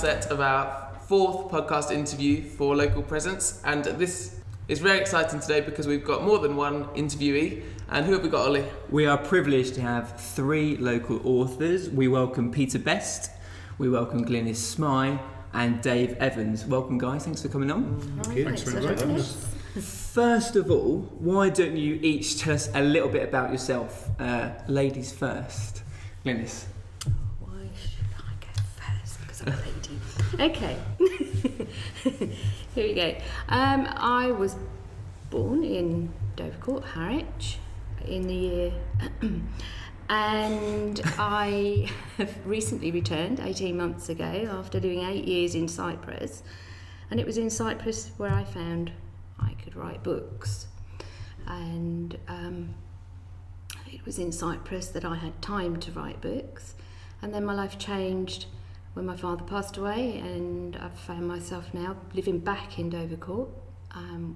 set of our 4th podcast interview for Local Presence, and this is very exciting today because we've got more than one interviewee. And who have we got, Ollie? We are privileged to have 3 local authors. We welcome Peter Best, we welcome Glynis Smy, and Dave Evans. Welcome, guys. Thanks for coming on. Thanks for having us. First of all, why don't you each tell us a little bit about yourself? Ladies first. Glynis. Why should I go first? Because I'm a lady. Okay. Here we go. I was born in Dovercourt, Harwich, in the year... and I have recently returned 18 months ago after doing 8 years in Cyprus. And it was in Cyprus where I found I could write books, and it was in Cyprus that I had time to write books. And then my life changed when my father passed away, and I've found myself now living back in Dovercourt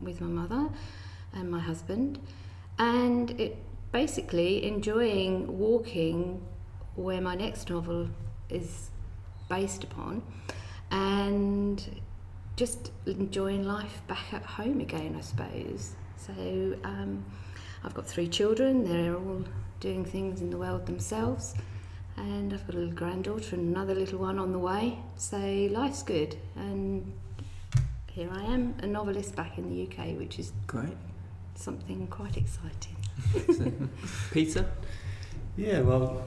with my mother and my husband, and it basically enjoying walking where my next novel is based upon, and just enjoying life back at home again, I suppose. So I've got 3 children. They're all doing things in the world themselves, and I've got a little granddaughter and another little one on the way. So life's good, and here I am, a novelist back in the UK, which is great. Something quite exciting. Peter? Yeah, well,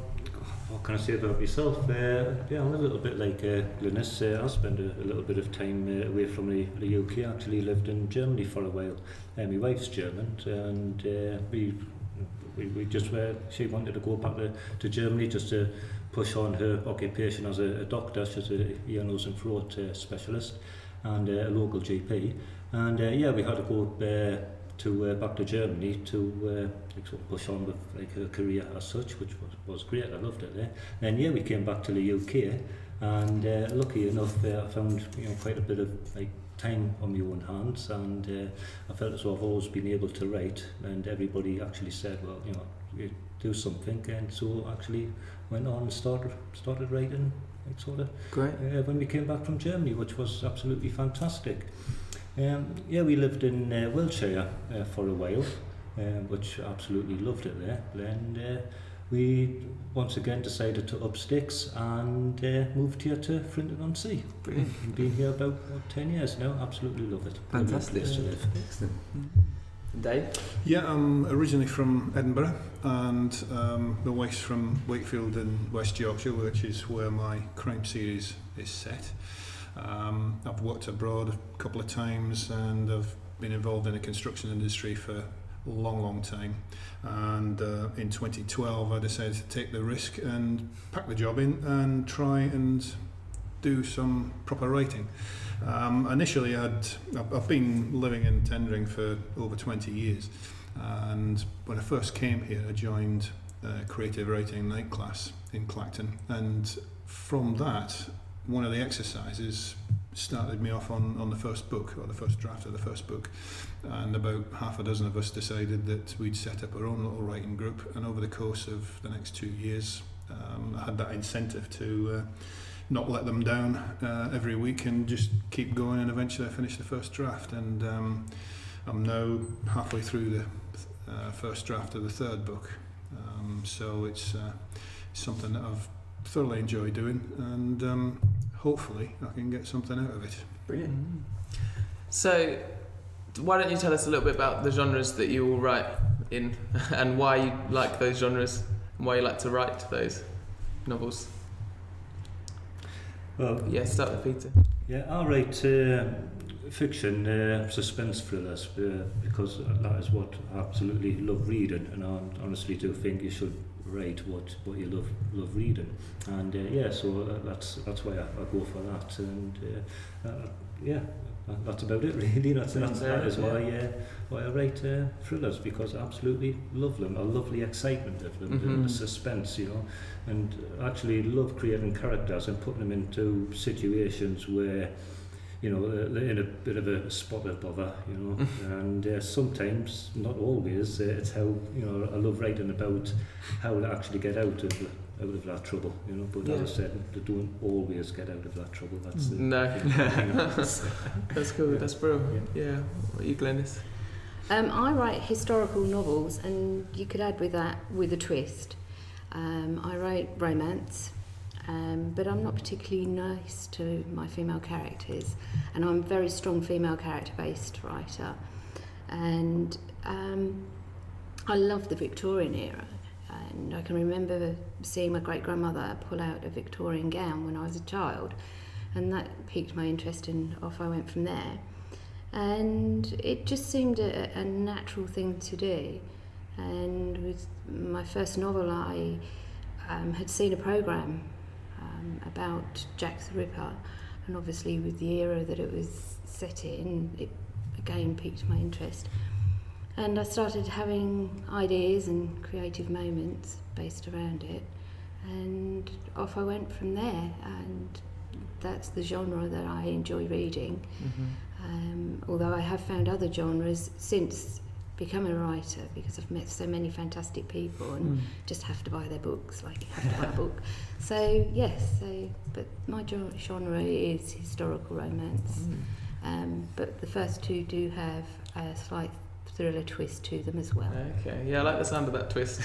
what can I say about myself? Yeah, I'm a little bit like Glynis. I spent a little bit of time away from the UK. I actually lived in Germany for a while. My wife's German, and we just were. She wanted to go back to Germany just to push on her occupation as a doctor. She's a ear, nose and throat specialist and a local GP. And yeah, we had to go back to Germany to sort of push on with like her career as such, which was great. I loved it there. Then yeah, we came back to the UK, and lucky enough, I found quite a bit of like time on my own hands, and I felt as though I've always been able to write. And everybody actually said, well, you do something, and so actually went on and started writing. Like sort of great. When we came back from Germany, which was absolutely fantastic. Yeah, we lived in Wiltshire for a while, which absolutely loved it there. And we once again decided to up sticks and moved here to Frinton-on-Sea. Brilliant. We've been here about 10 years now. Absolutely love it. Fantastic. Place to live. Excellent. Dave? Yeah, I'm originally from Edinburgh, and my wife's from Wakefield in West Yorkshire, which is where my crime series is set. I've worked abroad a couple of times, and I've been involved in the construction industry for a long time. And in 2012 I decided to take the risk and pack the job in and try and do some proper writing. Initially I've been living in tendering for over 20 years, and when I first came here I joined a creative writing night class in Clacton, and from that one of the exercises started me off on the first book, or the first draft of the first book, and about half a dozen of us decided that we'd set up our own little writing group, and over the course of the next 2 years I had that incentive to not let them down every week and just keep going, and eventually I finished the first draft, and I'm now halfway through the first draft of the third book, so it's something that I've thoroughly enjoyed doing, and hopefully I can get something out of it. Brilliant. So, why don't you tell us a little bit about the genres that you all write in, and why you like those genres, and why you like to write those novels? Well, yeah, start with Peter. Yeah, I write fiction, suspense thrillers, because that is what I absolutely love reading, and I honestly do think you should write what you love reading, and yeah, so that's why I go for that, and yeah, that's about it really. That is why I write thrillers, because I absolutely love them. I love the excitement of them, the suspense, and I actually love creating characters and putting them into situations where they're in a bit of a spot of bother, and sometimes, not always, it's how, I love writing about how to actually get out of out of that trouble, you know. But Yeah. as I said, they don't always get out of that trouble. That's the No. thing, you know. That's cool. That's brilliant. Yeah. What are you, Glynis? I write historical novels, and you could add with that with a twist. I write romance, but I'm not particularly nice to my female characters, and I'm a very strong female character-based writer. And I love the Victorian era, and I can remember seeing my great-grandmother pull out a Victorian gown when I was a child, and that piqued my interest, and off I went from there. And it just seemed a natural thing to do. And with my first novel, I had seen a programme about Jack the Ripper, and obviously with the era that it was set in, it again piqued my interest. And I started having ideas and creative moments based around it, and off I went from there. And that's the genre that I enjoy reading. Although I have found other genres since becoming a writer, because I've met so many fantastic people and just have to buy their books, like you have to buy a book. So yes, but my genre is historical romance. But the first two do have a slight thriller twist to them as well. Okay. Yeah, I like the sound of that twist.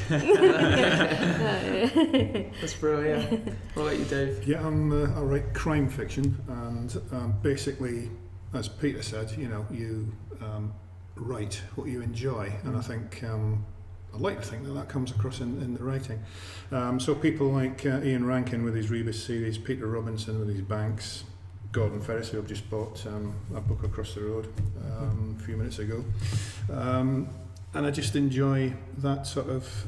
That's brilliant. Yeah. What about you, Dave? Yeah, I write crime fiction, and basically, as Peter said, you know, you write what you enjoy, and I think I'd like to think that comes across in the writing. So people like Ian Rankin with his Rebus series, Peter Robinson with his Banks, Gordon Ferris, who I've just bought a book across the road a few minutes ago, and I just enjoy that sort of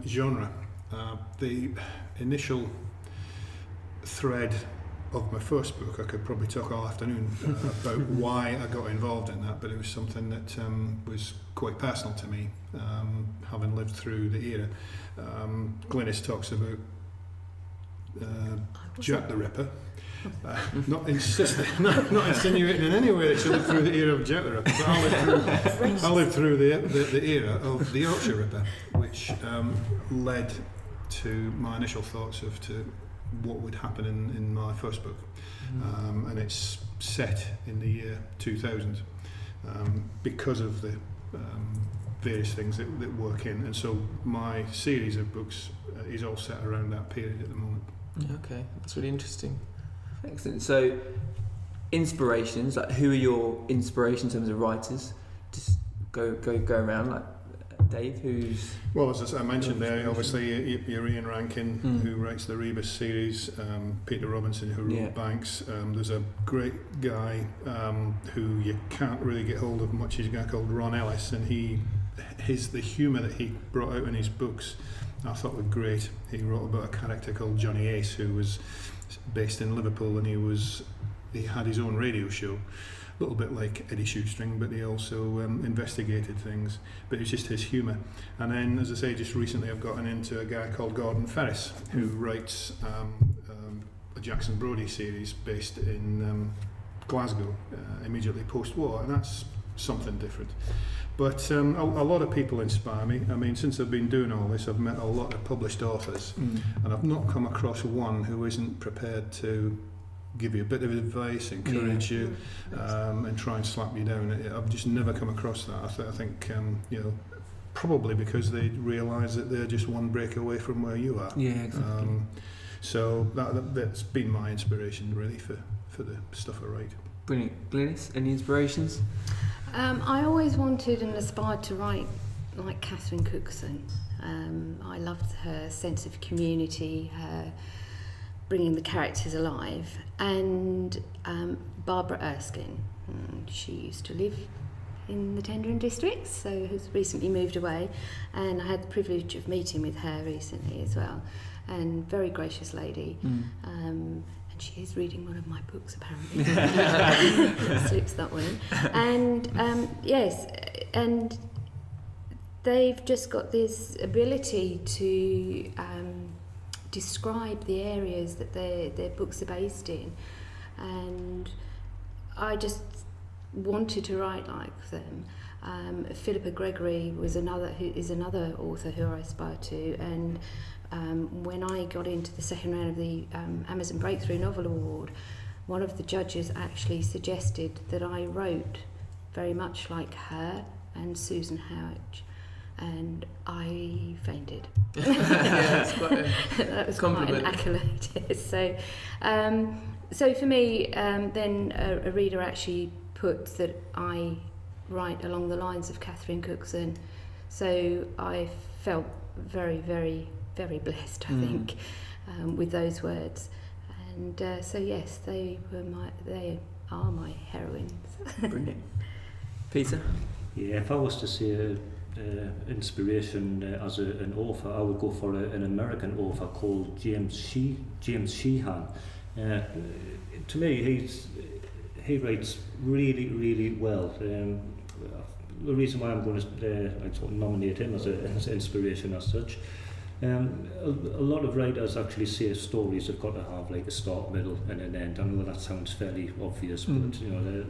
genre. The initial thread of my first book, I could probably talk all afternoon about why I got involved in that, but it was something that was quite personal to me, having lived through the era. Glynis talks about Jack the Ripper, not insinuating in any way that she lived through the era of Jack the Ripper, but I lived through the era of the Yorkshire Ripper, which led to my initial thoughts of what would happen in my first book. And it's set in the year 2000 because of the various things that work in, and so my series of books is all set around that period at the moment. Okay, that's really interesting. Excellent. So, inspirations, like who are your inspirations in terms of writers? Just go around, like Dave, who's... Well, as I mentioned there, obviously you're Ian Rankin, who writes the Rebus series, Peter Robinson, who wrote Banks. There's a great guy who you can't really get hold of much. He's a guy called Ron Ellis, and the humour that he brought out in his books I thought were great. He wrote about a character called Johnny Ace, who was based in Liverpool, and he had his own radio show. A little bit like Eddie Shoestring, but he also investigated things, but it was just his humour. And then, as I say, just recently I've gotten into a guy called Gordon Ferris, who writes a Jackson Brodie series based in Glasgow, immediately post-war, and that's something different. But a lot of people inspire me. I mean, since I've been doing all this, I've met a lot of published authors, and I've not come across one who isn't prepared to give you a bit of advice, encourage you, and try and slap you down. I've just never come across that. I think probably because they realise that they're just one break away from where you are. Yeah, exactly. So that's been my inspiration really for the stuff I write. Brilliant. Glynis, any inspirations? I always wanted and aspired to write like Catherine Cookson. I loved her sense of community, her bringing the characters alive, and Barbara Erskine. She used to live in the Tendring district, so has recently moved away, and I had the privilege of meeting with her recently as well, and very gracious lady. And she is reading one of my books apparently. Slips that one in. And yes, and they've just got this ability to describe the areas that their books are based in, and I just wanted to write like them. Philippa Gregory is another author who I aspire to, and when I got into the second round of the Amazon Breakthrough Novel Award, one of the judges actually suggested that I wrote very much like her and Susan Howard, and I fainted. Yeah, it's quite a That was compliment. quite an accolade. Yes. So for me, then a reader actually put that I write along the lines of Catherine Cookson. So I felt very, very, very blessed, I think, with those words. And so yes, they are my heroines. Brilliant. Peter? Yeah, if I was to say inspiration as an author, I would go for an American author called James Sheehan. To me, he writes really, really well. The reason why I'm going to nominate him as an inspiration as such, a lot of writers actually say stories have got to have like a start, middle and an end. I know that sounds fairly obvious, but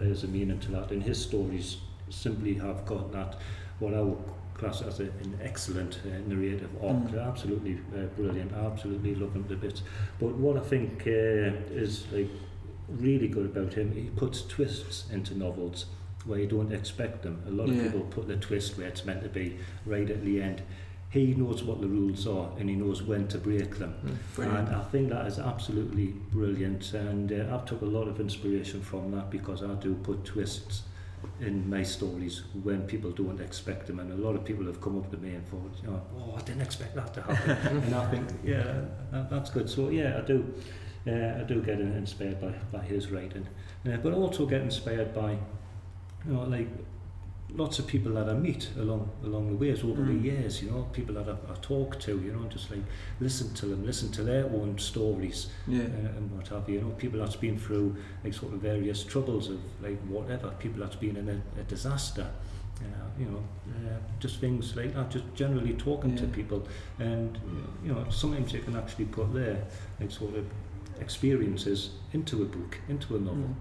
there's a meaning to that, and his stories simply have got that, what I would class as an excellent narrative arc. They're absolutely brilliant. I absolutely love him to bits. But what I think is like really good about him, he puts twists into novels where you don't expect them. A lot of people put the twist where it's meant to be right at the end. He knows what the rules are and he knows when to break them. And I think that is absolutely brilliant, and I've took a lot of inspiration from that, because I do put twists in my stories when people don't expect them, and a lot of people have come up to me and thought, oh, I didn't expect that to happen. And I think, that's good. So yeah, I do get inspired by his writing, but I also get inspired by, like lots of people that I meet along the ways over the years, people that I talk to, just like listen to their own stories, and what have you, people that's been through like sort of various troubles of like whatever, people that's been in a disaster, just things like that, just generally talking to people, and sometimes you can actually put their like sort of experiences into a book, into a novel,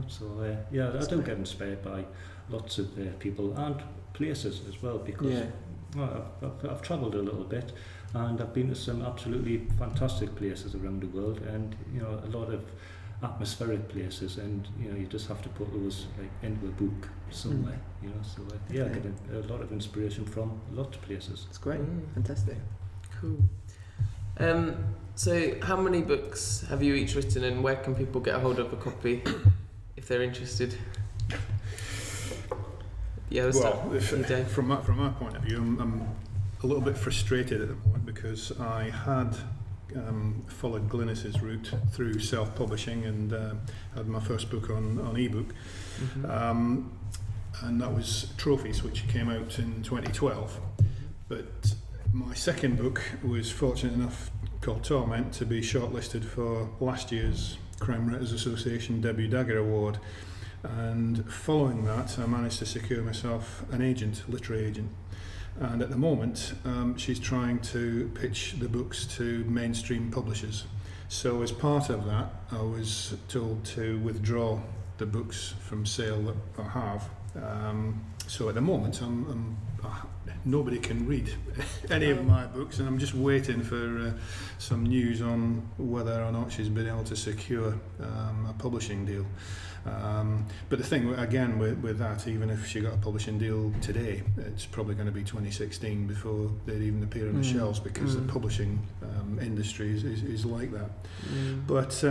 so I do get inspired by lots of people and places as well, because I've travelled a little bit and I've been to some absolutely fantastic places around the world, and a lot of atmospheric places, and you just have to put those like into a book somewhere, so I get a lot of inspiration from lots of places. It's great. Fantastic. Cool. So how many books have you each written, and where can people get a hold of a copy if they're interested? From my point of view, I'm a little bit frustrated at the moment, because I had followed Glynis's route through self-publishing and had my first book on ebook, and that was Trophies, which came out in 2012. But my second book was fortunate enough, called Torment, to be shortlisted for last year's Crime Writers Association Debbie Dagger Award. And following that, I managed to secure myself an agent, literary agent. And at the moment, she's trying to pitch the books to mainstream publishers. So as part of that, I was told to withdraw the books from sale that I have. So at the moment, nobody can read any of my books, and I'm just waiting for some news on whether or not she's been able to secure a publishing deal. But the thing, again, with that, even if she got a publishing deal today, it's probably going to be 2016 before they'd even appear on the shelves, because the publishing industry is like that. But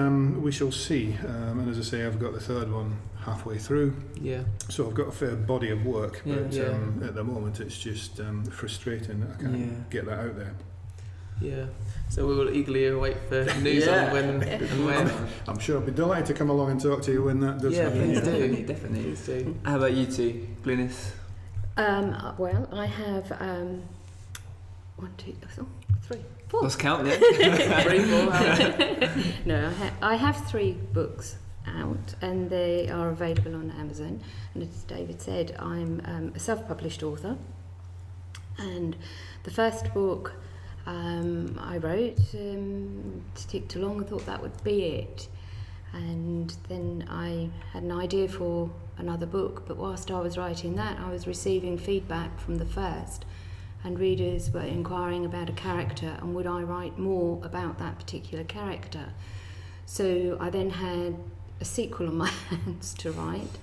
we shall see. And as I say, I've got the third one halfway through. So I've got a fair body of work, but at the moment it's just frustrating that I can't get that out there. So we will eagerly await for news on when and where. I'm sure I'll be delighted to come along and talk to you when that does happen. Definitely. Please do. How about you two, Glynis? Well, I have 1, 2, 3, 4. Lost count there. 3, 4, how many? No, I have 3 books out, and they are available on Amazon. And as David said, I'm a self-published author, and the first book I wrote ticked along and thought that would be it, and then I had an idea for another book. But whilst I was writing that, I was receiving feedback from the first, and readers were inquiring about a character and would I write more about that particular character. So I then had a sequel on my hands to write.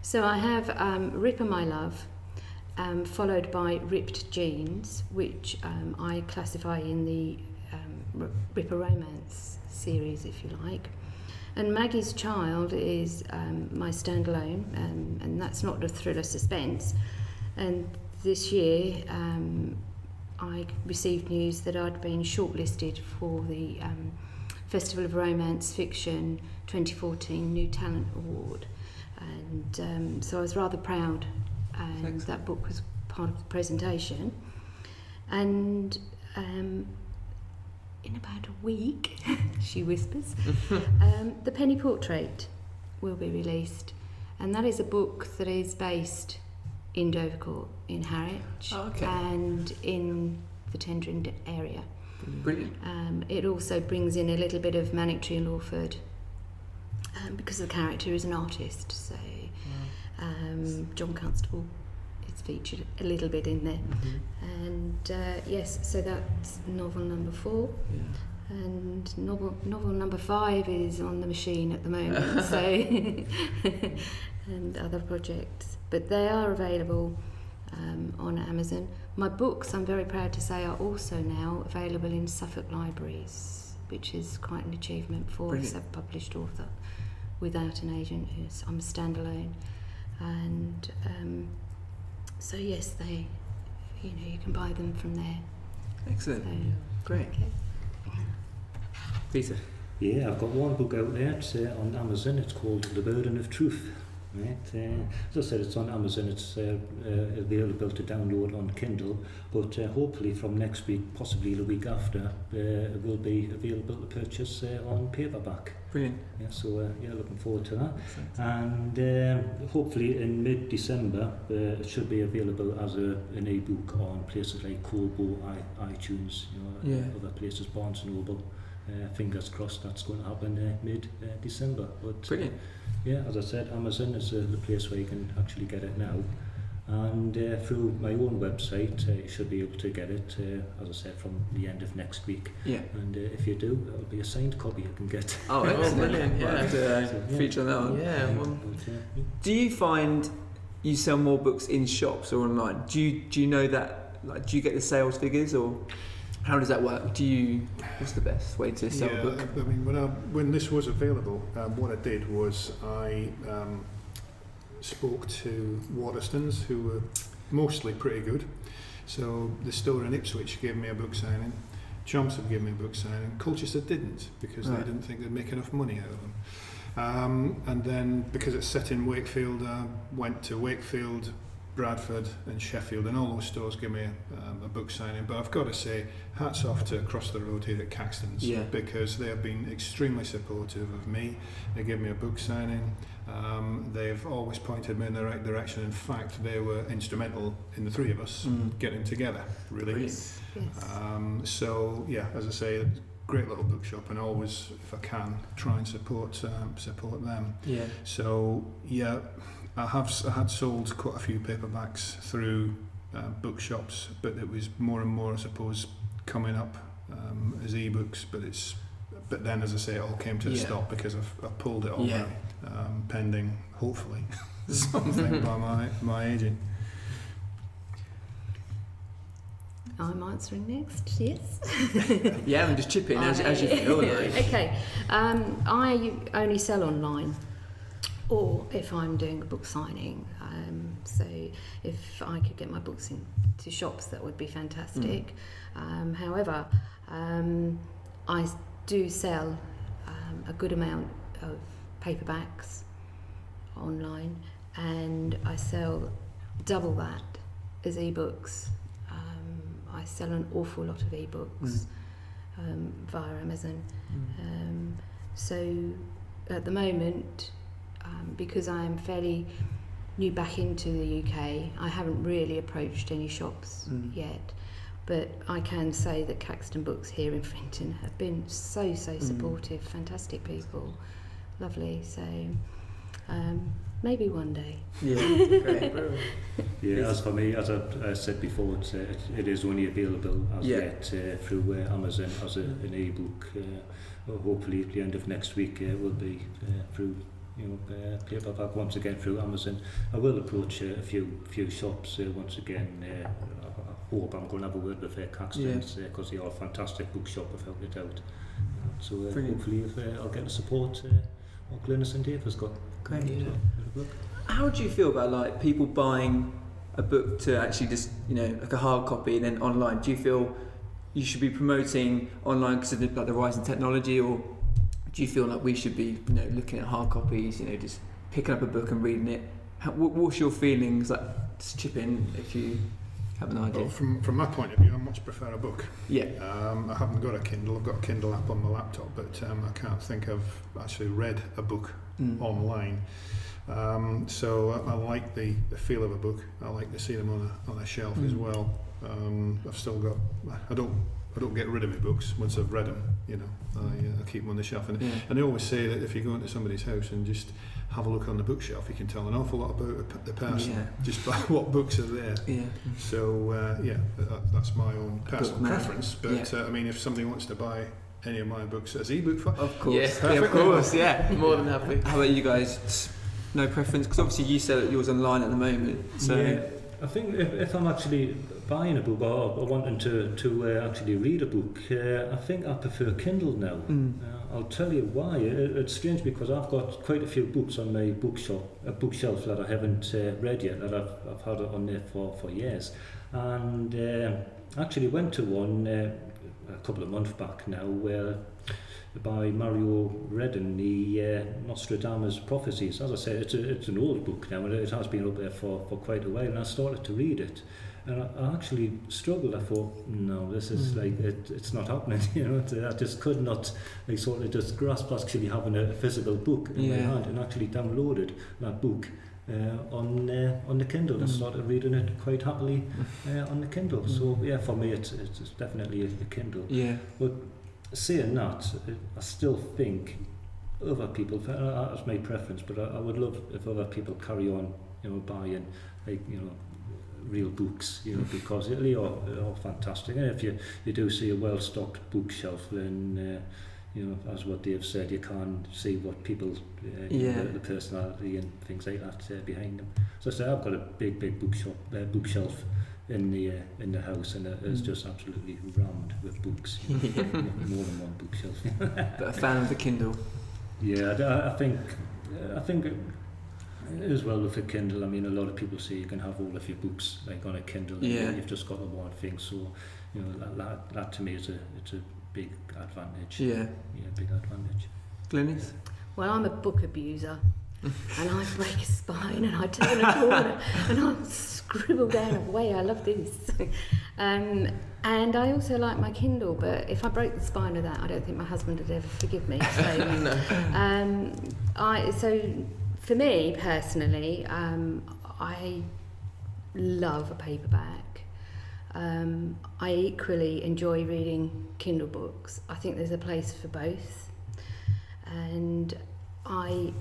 So I have Ripper My Love, followed by Ripped Jeans, which I classify in the Ripper Romance series, if you like. And Maggie's Child is my standalone, and that's not a thriller suspense. And this year I received news that I'd been shortlisted for the Festival of Romance Fiction 2014 New Talent Award. And so I was rather proud, and Thanks. that book was part of the presentation. And in about a week, she whispers, The Penny Portrait will be released, and that is a book that is based in Dovercourt, in Harwich, and in the Tendring area. Brilliant. It also brings in a little bit of Manningtree and Lawford, because the character is an artist, so John Constable is featured a little bit in there. And yes, so that's novel number 4. Yeah. And novel number 5 is on the machine at the moment, so and other projects, but they are available on Amazon. My books, I'm very proud to say, are also now available in Suffolk libraries, which is quite an achievement for a self-published author without an agent. I'm a standalone, and so yes, they, you can buy them from there. Excellent. So, Great. okay. Peter. Yeah, I've got one book out there. It's on Amazon. It's called The Burden of Truth. Right. As I said, it's on Amazon. It's available to download on Kindle. But hopefully from next week, possibly the week after, it will be available to purchase on paperback. Brilliant. Yeah, so yeah, looking forward to that. And hopefully in mid-December, it should be available as an e-book on places like Kobo, iTunes, other places, Barnes & Noble. Fingers crossed that's going to happen mid-December. But Brilliant. yeah, as I said, Amazon is the place where you can actually get it now. And through my own website, you should be able to get it, as I said, from the end of next week. Yeah. And if you do, it'll be a signed copy you can get. Oh, excellent. brilliant, We'll yeah. have to feature on that one. Yeah, well, But, Do you find you sell more books in shops or online? Do you know that? Like, do you get the sales figures, or how does that work? What's the best way to sell a book? I mean, when this was available, what I did was I spoke to Waterstones, who were mostly pretty good. So the store in Ipswich gave me a book signing. Chelmsford gave me a book signing. Colchester didn't, because they didn't think they'd make enough money out of them. And then, because it's set in Wakefield, I went to Wakefield, Bradford and Sheffield, and all those stores give me a book signing. But I've got to say, hats off to across the road here at Caxton's, because they have been extremely supportive of me. They gave me a book signing. They've always pointed me in the right direction. In fact, they were instrumental in the three of us getting together, really. Yes. So yeah, as I say, great little bookshop, and always, if I can, try and support them. Yeah. So yeah, I had sold quite a few paperbacks through bookshops, but it was more and more, I suppose, coming up as ebooks. But then, as I say, it all came to a stop because I've pulled it all now, pending, hopefully, something by my agent. I'm answering next, yes. Yeah, and just chip in as you feel like. Okay, I only sell online, or if I'm doing a book signing. So if I could get my books into shops, that would be fantastic. However, I do sell a good amount of paperbacks online, and I sell double that as ebooks. I sell an awful lot of ebooks via Amazon. So at the moment, because I am fairly new back into the UK, I haven't really approached any shops yet. But I can say that Caxton Books here in Frinton have been so supportive, fantastic people, lovely. So maybe one day. Yeah, great. Yeah, as for me, as I said before, it is only available as yet through Amazon as an e-book. Hopefully at the end of next week it will be through paperback once again through Amazon. I will approach a few shops once again. I hope I'm going to have a word with Caxton's because they are a fantastic bookshop without a doubt. So hopefully I'll get the support what Glynis and Dave has got. Great. Yeah. How do you feel about like people buying a book to actually just, like a hard copy and then online? Do you feel you should be promoting online because of the rise in technology, or do you feel like we should be, looking at hard copies, just picking up a book and reading it? What's your feelings? Like, just chip in if you have an idea. Well, from my point of view, I much prefer a book. Yeah. I haven't got a Kindle. I've got a Kindle app on my laptop, but I can't think I've actually read a book online. So I like the feel of a book. I like to see them on a shelf as well. I've still got. I don't get rid of my books once I've read them. I keep them on the shelf. And they always say that if you go into somebody's house and just have a look on the bookshelf, you can tell an awful lot about the person just by what books are there. Yeah. So that's my own personal preference. But I mean, if somebody wants to buy any of my books as ebook form, of course, yeah, of course, more than happy. How about you guys? No preference, because obviously you sell yours online at the moment. So yeah, I think if I'm actually buying a book or wanting to actually read a book, I think I prefer Kindle now. I'll tell you why. It's strange because I've got quite a few books on my bookshelf that I haven't read yet, that I've had it on there for years. And actually went to one a couple of months back now where by Mario Redden, the Nostradamus Prophecies. As I say, it's an old book now, and it has been up there for quite a while, and I started to read it. And I actually struggled. I thought, no, this is like, it's not happening. I just could not sort of just grasp actually having a physical book in my hand, and actually downloaded that book on the Kindle and started reading it quite happily on the Kindle. So yeah, for me it's definitely a Kindle. Yeah. But saying that, I still think other people, that's my preference, but I would love if other people carry on, buying real books, because they are fantastic. And if you do see a well-stocked bookshelf, then as what Dave said, you can see what people, the personality and things like that behind them. So I say I've got a big bookshelf in the house, and it is just absolutely rammed with books. More than one bookshelf. But a fan of the Kindle. Yeah, I think as well with the Kindle. I mean, a lot of people say you can have all of your books like on a Kindle. And you've just got the one thing. So that to me is it's a big advantage. Yeah, big advantage. Glynis? Well, I'm a book abuser. And I break a spine and I turn a corner and I scribble down away. I love this. And I also like my Kindle, but if I broke the spine of that, I don't think my husband would ever forgive me. So, so for me personally, I love a paperback. I equally enjoy reading Kindle books. I think there's a place for both. And I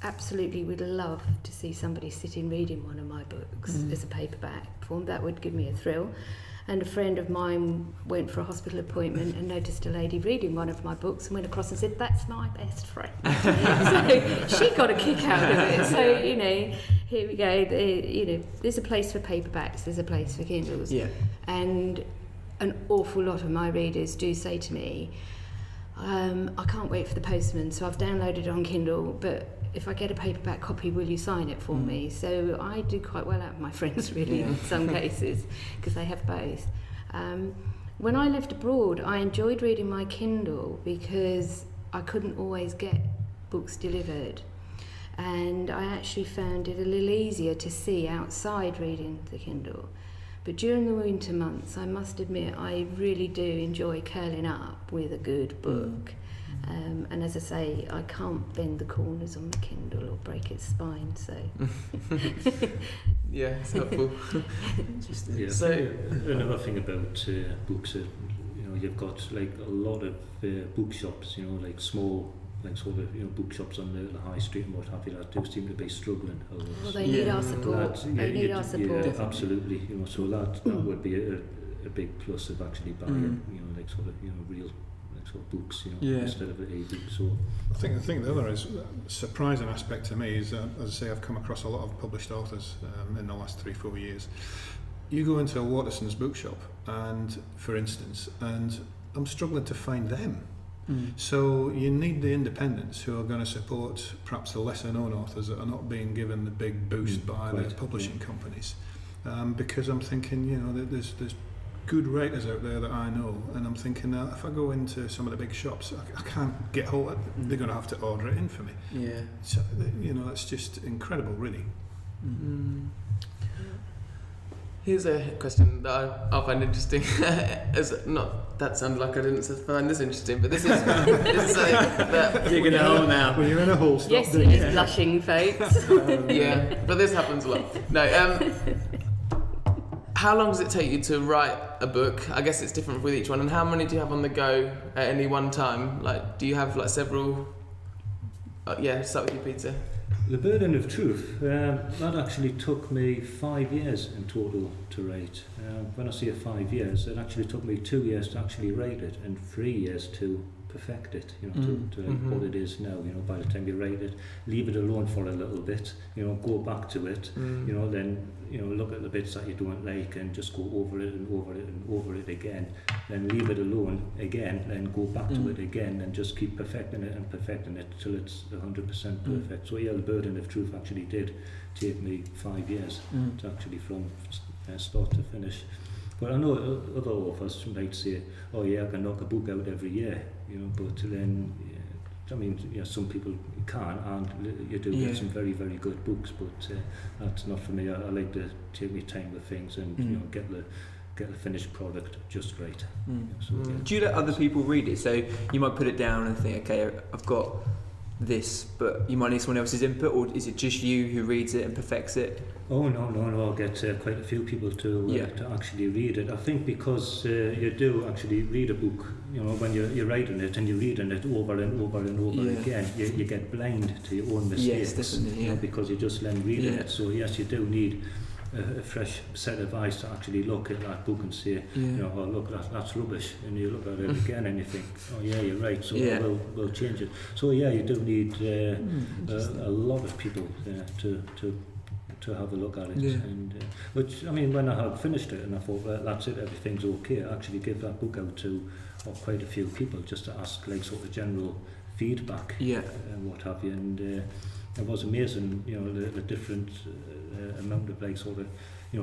absolutely would love to see somebody sitting reading one of my books as a paperback form. That would give me a thrill. And a friend of mine went for a hospital appointment and noticed a lady reading one of my books and went across and said, "That's my best friend." So she got a kick out of it. So, here we go. There's a place for paperbacks, there's a place for Kindles. Yeah. And an awful lot of my readers do say to me, I can't wait for the postman, so I've downloaded it on Kindle, but if I get a paperback copy, will you sign it for me? So I do quite well out of my friends, really, in some cases, because they have both. When I lived abroad, I enjoyed reading my Kindle because I couldn't always get books delivered. And I actually found it a little easier to see outside reading the Kindle. But during the winter months, I must admit, I really do enjoy curling up with a good book. And as I say, I can't bend the corners on the Kindle or break its spine, so... Yeah, it's helpful. Yeah, so another thing about books, you've got like a lot of bookshops, like small like sort of bookshops on the high street and what have you that do seem to be struggling. Well, they need our support. They need our support. Yeah, absolutely. So that would be a big plus of actually buying like sort of real like sort of books instead of the e-book. So I think the other is surprising aspect to me is as I say, I've come across a lot of published authors in the last 3-4 years. You go into a Waterson's bookshop, and for instance, and I'm struggling to find them. So you need the independents who are going to support perhaps the lesser known authors that are not being given the big boost by the publishing companies, because I'm thinking that there's good writers out there that I know, and I'm thinking that if I go into some of the big shops, I can't get hold of it. They're going to have to order it in for me. So that's just incredible, really. Here's a question that I find interesting. That sounded like I didn't find this interesting, but this is something that you're gonna hold now. Well, you're in a hole. Stop Yes, he is blushing, folks. yeah, but this happens a lot. No. How long does it take you to write a book? I guess it's different with each one. And how many do you have on the go at any one time? Like, do you have like several? Start with you, Peter. The Burden of Truth, that actually took me 5 years in total to write. When I say 5 years, it actually took me 2 years to actually write it and 3 years to perfect it, to what it is now. By the time you write it, leave it alone for a little bit, go back to it, then look at the bits that you don't like and just go over it and over it and over it again, then leave it alone again, then go back to it again and just keep perfecting it till it's 100% perfect. So the Burden of Truth actually did take me 5 years to actually from start to finish. But I know other authors might say, oh yeah, I can knock a book out every year, but then, some people can, and you do get some very, very good books, but that's not for me. I like to take my time with things and, get the finished product just right. Do you let other people read it? So you might put it down and think, okay, I've got this, but you might need someone else's input, or is it just you who reads it and perfects it? Oh no, I'll get quite a few people to actually read it. I think because you do actually read a book, when you're writing it and you're reading it over and over and over again, you get blind to your own mistakes. Yes, definitely, because you just learn reading it. So yes, you do need a fresh set of eyes to actually look at that book and say, oh look, that's rubbish, and you look at it again and you think, oh yeah, you're right, so we'll change it. So yeah, you do need a lot of people to have a look at it. And which, when I had finished it and I thought, well, that's it, everything's okay, I actually gave that book out to quite a few people just to ask like sort of general feedback and what have you, and it was amazing, the different amount of like sort of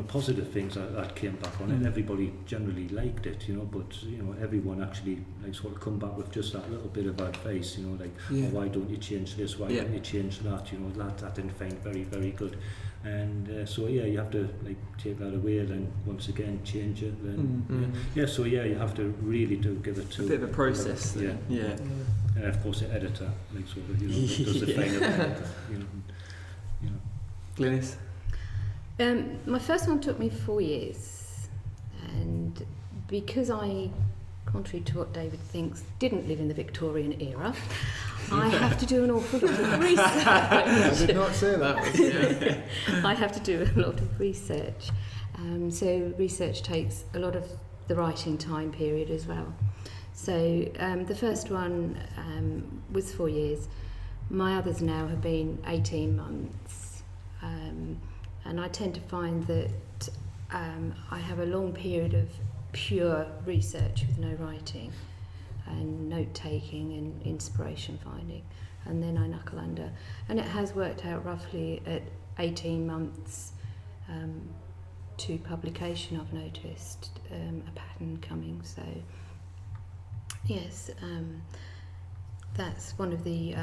positive things that came back on it. Everybody generally liked it, but everyone actually like sort of come back with just that little bit of advice, like oh, why don't you change this, why don't you change that, that I didn't find very, very good. And so you have to like take that away, then once again change it, then so you have to really do give it to a bit of a process. And of course the editor like sort of does the final editor, Glynis? My first one took me 4 years, and because I, contrary to what David thinks, didn't live in the Victorian era, I have to do an awful lot of research. I did not say that. I have to do a lot of research. So research takes a lot of the writing time period as well. So the first one was 4 years. My others now have been 18 months. And I tend to find that I have a long period of pure research with no writing and note-taking and inspiration finding, and then I knuckle under. And it has worked out roughly at 18 months to publication. I've noticed a pattern coming, so yes, that's one of the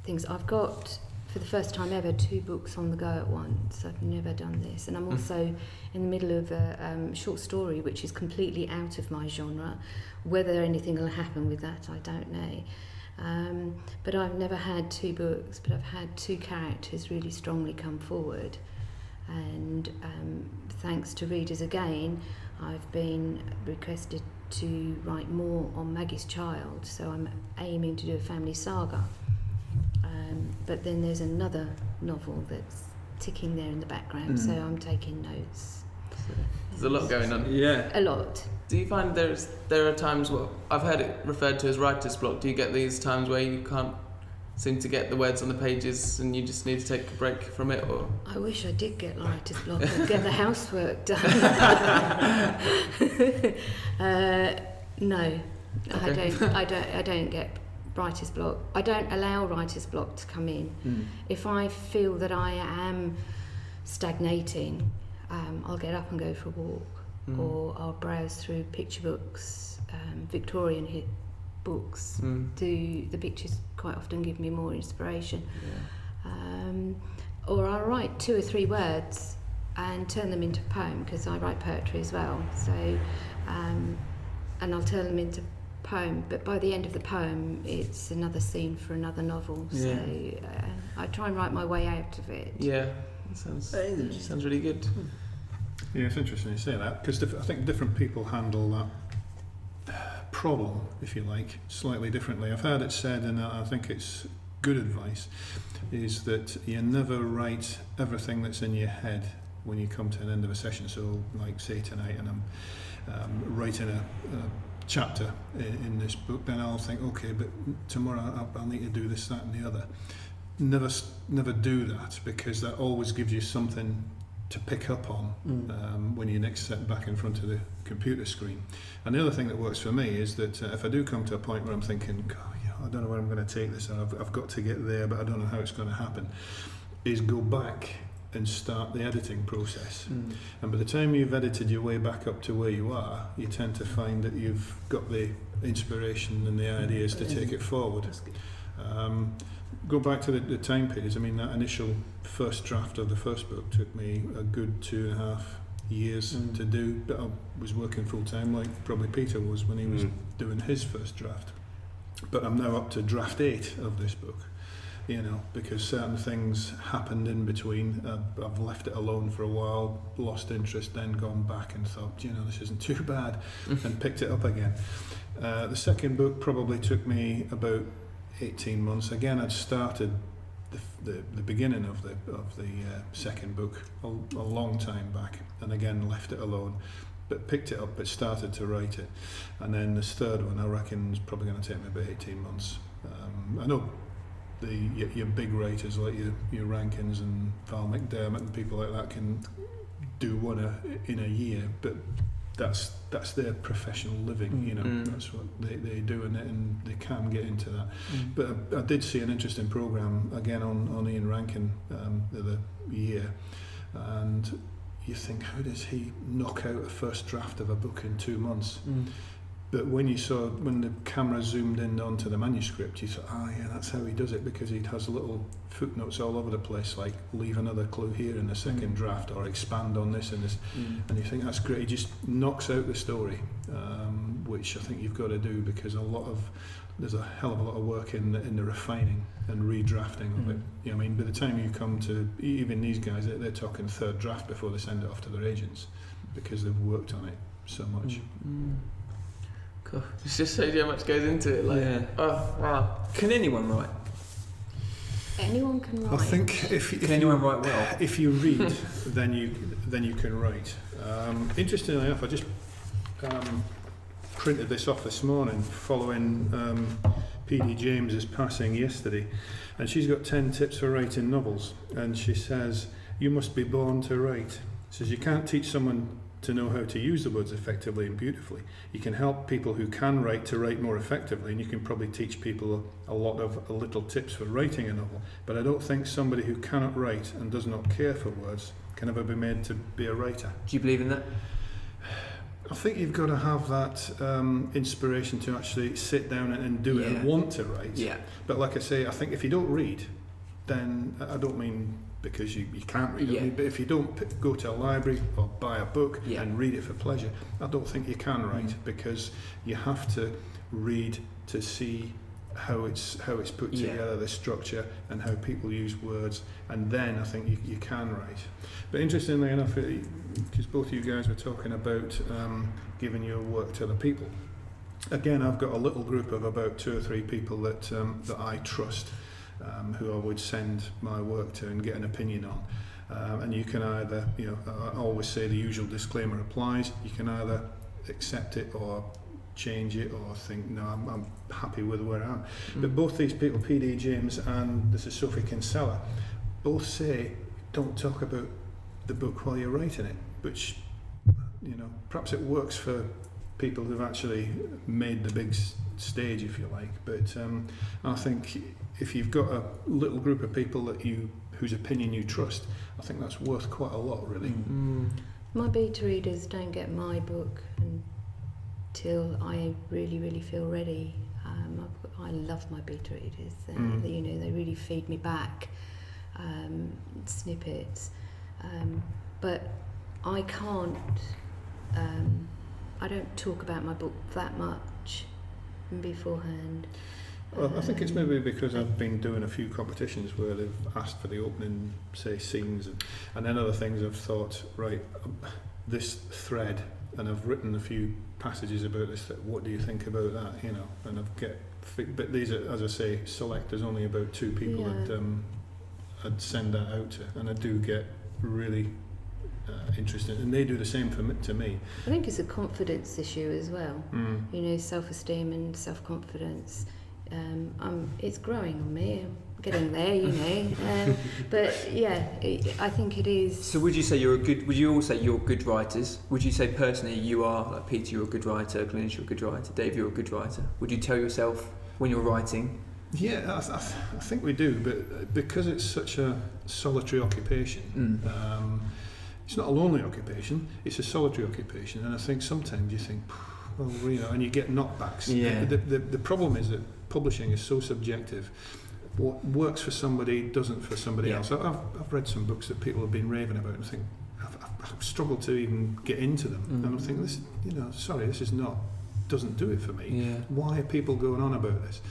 things. I've got, for the first time ever, 2 books on the go at once. I've never done this, and I'm also in the middle of a short story which is completely out of my genre. Whether anything will happen with that, I don't know. But I've never had 2 books, but I've had 2 characters really strongly come forward, and thanks to readers again, I've been requested to write more on Maggie's Child, so I'm aiming to do a family saga. But then there's another novel that's ticking there in the background, so I'm taking notes. There's a lot going on. Yeah. A lot. Do you find there are times where I've heard it referred to as writer's block? Do you get these times where you can't seem to get the words on the pages and you just need to take a break from it? Or I wish I did get writer's block and get the housework done. No, Okay. I don't get writer's block. I don't allow writer's block to come in. If I feel that I am stagnating, I'll get up and go for a walk, or I'll browse through picture books, Victorian hit books. The pictures quite often give me more inspiration. Or I'll write 2 or 3 words and turn them into a poem, because I write poetry as well. So, and I'll turn them into poem, but by the end of the poem it's another scene for another novel. So I try and write my way out of it. yeah, that sounds really good. Yeah, it's interesting you say that, because I think different people handle that problem, if you like, slightly differently. I've heard it said, and I think it's good advice, is that you never write everything that's in your head when you come to an end of a session. So, like, say tonight, and I'm writing a chapter in this book, then I'll think, okay, but tomorrow I'll need to do this, that and the other. Never do that, because that always gives you something to pick up on when you next sit back in front of the computer screen. And the other thing that works for me is that if I do come to a point where I'm thinking, I don't know where I'm going to take this, or I've got to get there, but I don't know how it's going to happen, is go back and start the editing process. And by the time you've edited your way back up to where you are, you tend to find that you've got the inspiration and the ideas to take it forward. Go back to the time periods. I mean, that initial first draft of the first book took me a good 2.5 years to do, but I was working full time, like probably Peter was when he was doing his first draft. But I'm now up to draft 8 of this book, you know, because certain things happened in between. I've left it alone for a while, lost interest, then gone back and thought, you know, this isn't too bad, and picked it up again. The second book probably took me about 18 months. Again, I'd started the beginning of the second book a long time back, and again left it alone, but picked it up, but started to write it. And then this third one, I reckon, is probably going to take me about 18 months. I know your big writers like your Rankins and Val McDermott and people like that can do one in a year, but that's their professional living, you know. That's what they do, and they can get into that. But I did see an interesting programme again on Ian Rankin the other year, and you think, how does he knock out a first draft of a book in 2 months? But when the camera zoomed in onto the manuscript, you thought, yeah, that's how he does it, because he has little footnotes all over the place, like leave another clue here in the second draft, or expand on this and this. And you think, that's great. He just knocks out the story, which I think you've got to do, because there's a hell of a lot of work in the refining and redrafting of it. You know, I mean, by the time you come to, even these guys, they're talking third draft before they send it off to their agents, because they've worked on it so much. Cool. It just shows you how much goes into it. Like, oh wow. Can anyone write? Anyone can write. I think Can anyone write well? If you read, then you can write. Interestingly enough, I just printed this off this morning following PD James's passing yesterday, and she's got 10 tips for writing novels, and she says, you must be born to write. She says, you can't teach someone to know how to use the words effectively and beautifully. You can help people who can write to write more effectively, and you can probably teach people a lot of little tips for writing a novel. But I don't think somebody who cannot write and does not care for words can ever be made to be a writer. Do you believe in that? I think you've got to have that inspiration to actually sit down and do it and want to write. Yeah. But like I say, I think if you don't read, then I don't mean because you can't read, but if you don't go to a library or buy a book and read it for pleasure, I don't think you can write, because you have to read to see how it's put Yeah. together, the structure, and how people use words, and then I think you can write. But interestingly enough, because both of you guys were talking about giving your work to other people. Again, I've got a little group of about 2 or 3 people that I trust, who I would send my work to and get an opinion on. And you can either, I always say the usual disclaimer applies. You can either accept it or change it or think, no, I'm happy with where I am. But both these people, PD James and this is Sophie Kinsella, both say don't talk about the book while you're writing it, which, perhaps it works for people who've actually made the big stage, if you like. But I think if you've got a little group of people whose opinion you trust, I think that's worth quite a lot, really. My beta readers don't get my book until I really, really feel ready. I love my beta readers. They really feed me back snippets. But I can't. I don't talk about my book that much beforehand. Well, I think it's maybe because I've been doing a few competitions where they've asked for the opening, say, scenes, and then other things I've thought, right, this thread, and I've written a few passages about this, what do you think about that, and but these are, as I say, select. There's only about 2 people I'd send that out to, and I do get really interesting, and they do the same to me. I think it's a confidence issue as well. Self-esteem and self-confidence. It's growing on me. I'm getting there, but yeah, I think it is. So would you say would you all say you're good writers? Would you say personally you are, like Peter, you're a good writer, Glynis, you're a good writer, Dave, you're a good writer? Would you tell yourself when you're writing? Yeah, I think we do, but because it's such a solitary occupation, it's not a lonely occupation, it's a solitary occupation, and I think sometimes you think, well, and you get knockbacks. Yeah. The problem is that publishing is so subjective. What works for somebody doesn't for somebody else. I've read some books that people have been raving about and think, I've struggled to even get into them. And I'm thinking, this is not, doesn't do it for me. Yeah. Why are people going on about this?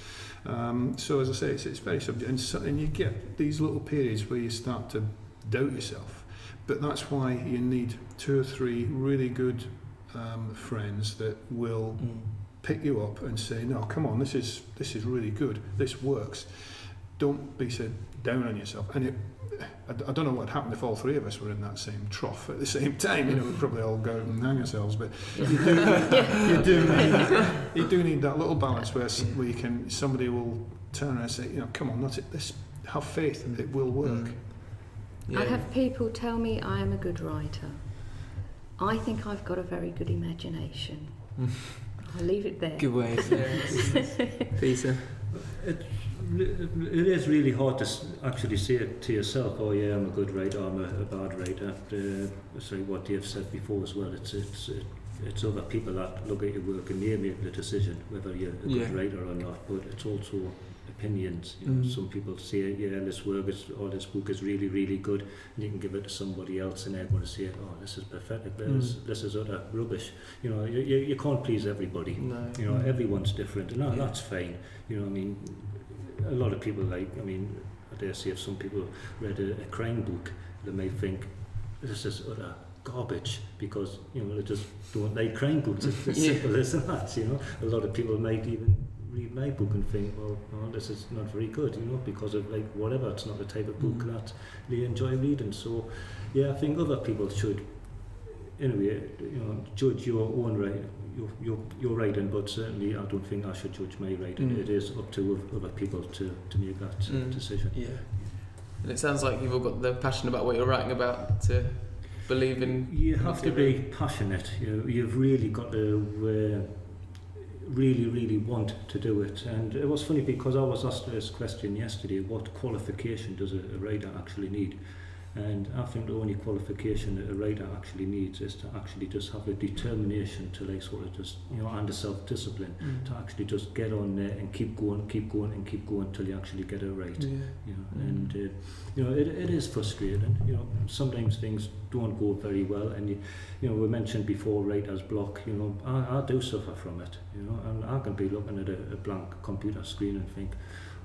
So as I say, it's very subjective. And you get these little periods where you start to doubt yourself. But that's why you need 2 or 3 really good friends that will pick you up and say, no, come on, this is really good, this works. Don't be so down on yourself. And I don't know what happened if all 3 of us were in that same trough at the same time. We'd probably all go and hang ourselves. But you do need that little balance where somebody will turn around and say, come on, have faith, it will work. I have people tell me I am a good writer. I think I've got a very good imagination. I'll leave it there. Good way of saying it. Peter? It is really hard to actually say it to yourself, oh yeah, I'm a good writer, I'm a bad writer. Sorry, what Dave said before as well, it's other people that look at your work and they make the decision whether you're a good writer or not, but it's also opinions. Some people say, yeah, this book is really, really good, and you can give it to somebody else and they're going to say, oh, this is pathetic, this is utter rubbish. You can't please everybody. No. Everyone's different, and that's fine. A lot of people I dare say if some people read a crime book, they may think this is utter garbage because they just don't like crime books. It's simple as that. A lot of people might even read my book and think, well, no, this is not very good, because of whatever. It's not the type of book that they enjoy reading. So, I think other people should, anyway, judge your own writing. Your writing, but certainly I don't think I should judge my writing. It is up to other people to make that decision. Yeah. And it sounds like you've all got the passion about what you're writing about to believe in. You have to be passionate. You've really got to really want to do it. And it was funny because I was asked this question yesterday: what qualification does a writer actually need? And I think the only qualification that a writer actually needs is to actually just have a determination to like sort of just, you know, and a self-discipline to actually just get on there and keep going till you actually get it right. Yeah. You know, and you know, it is frustrating. You know, sometimes things don't go very well, and you know, we mentioned before writer's block. You know, I do suffer from it. You know, and I can be looking at a blank computer screen and think,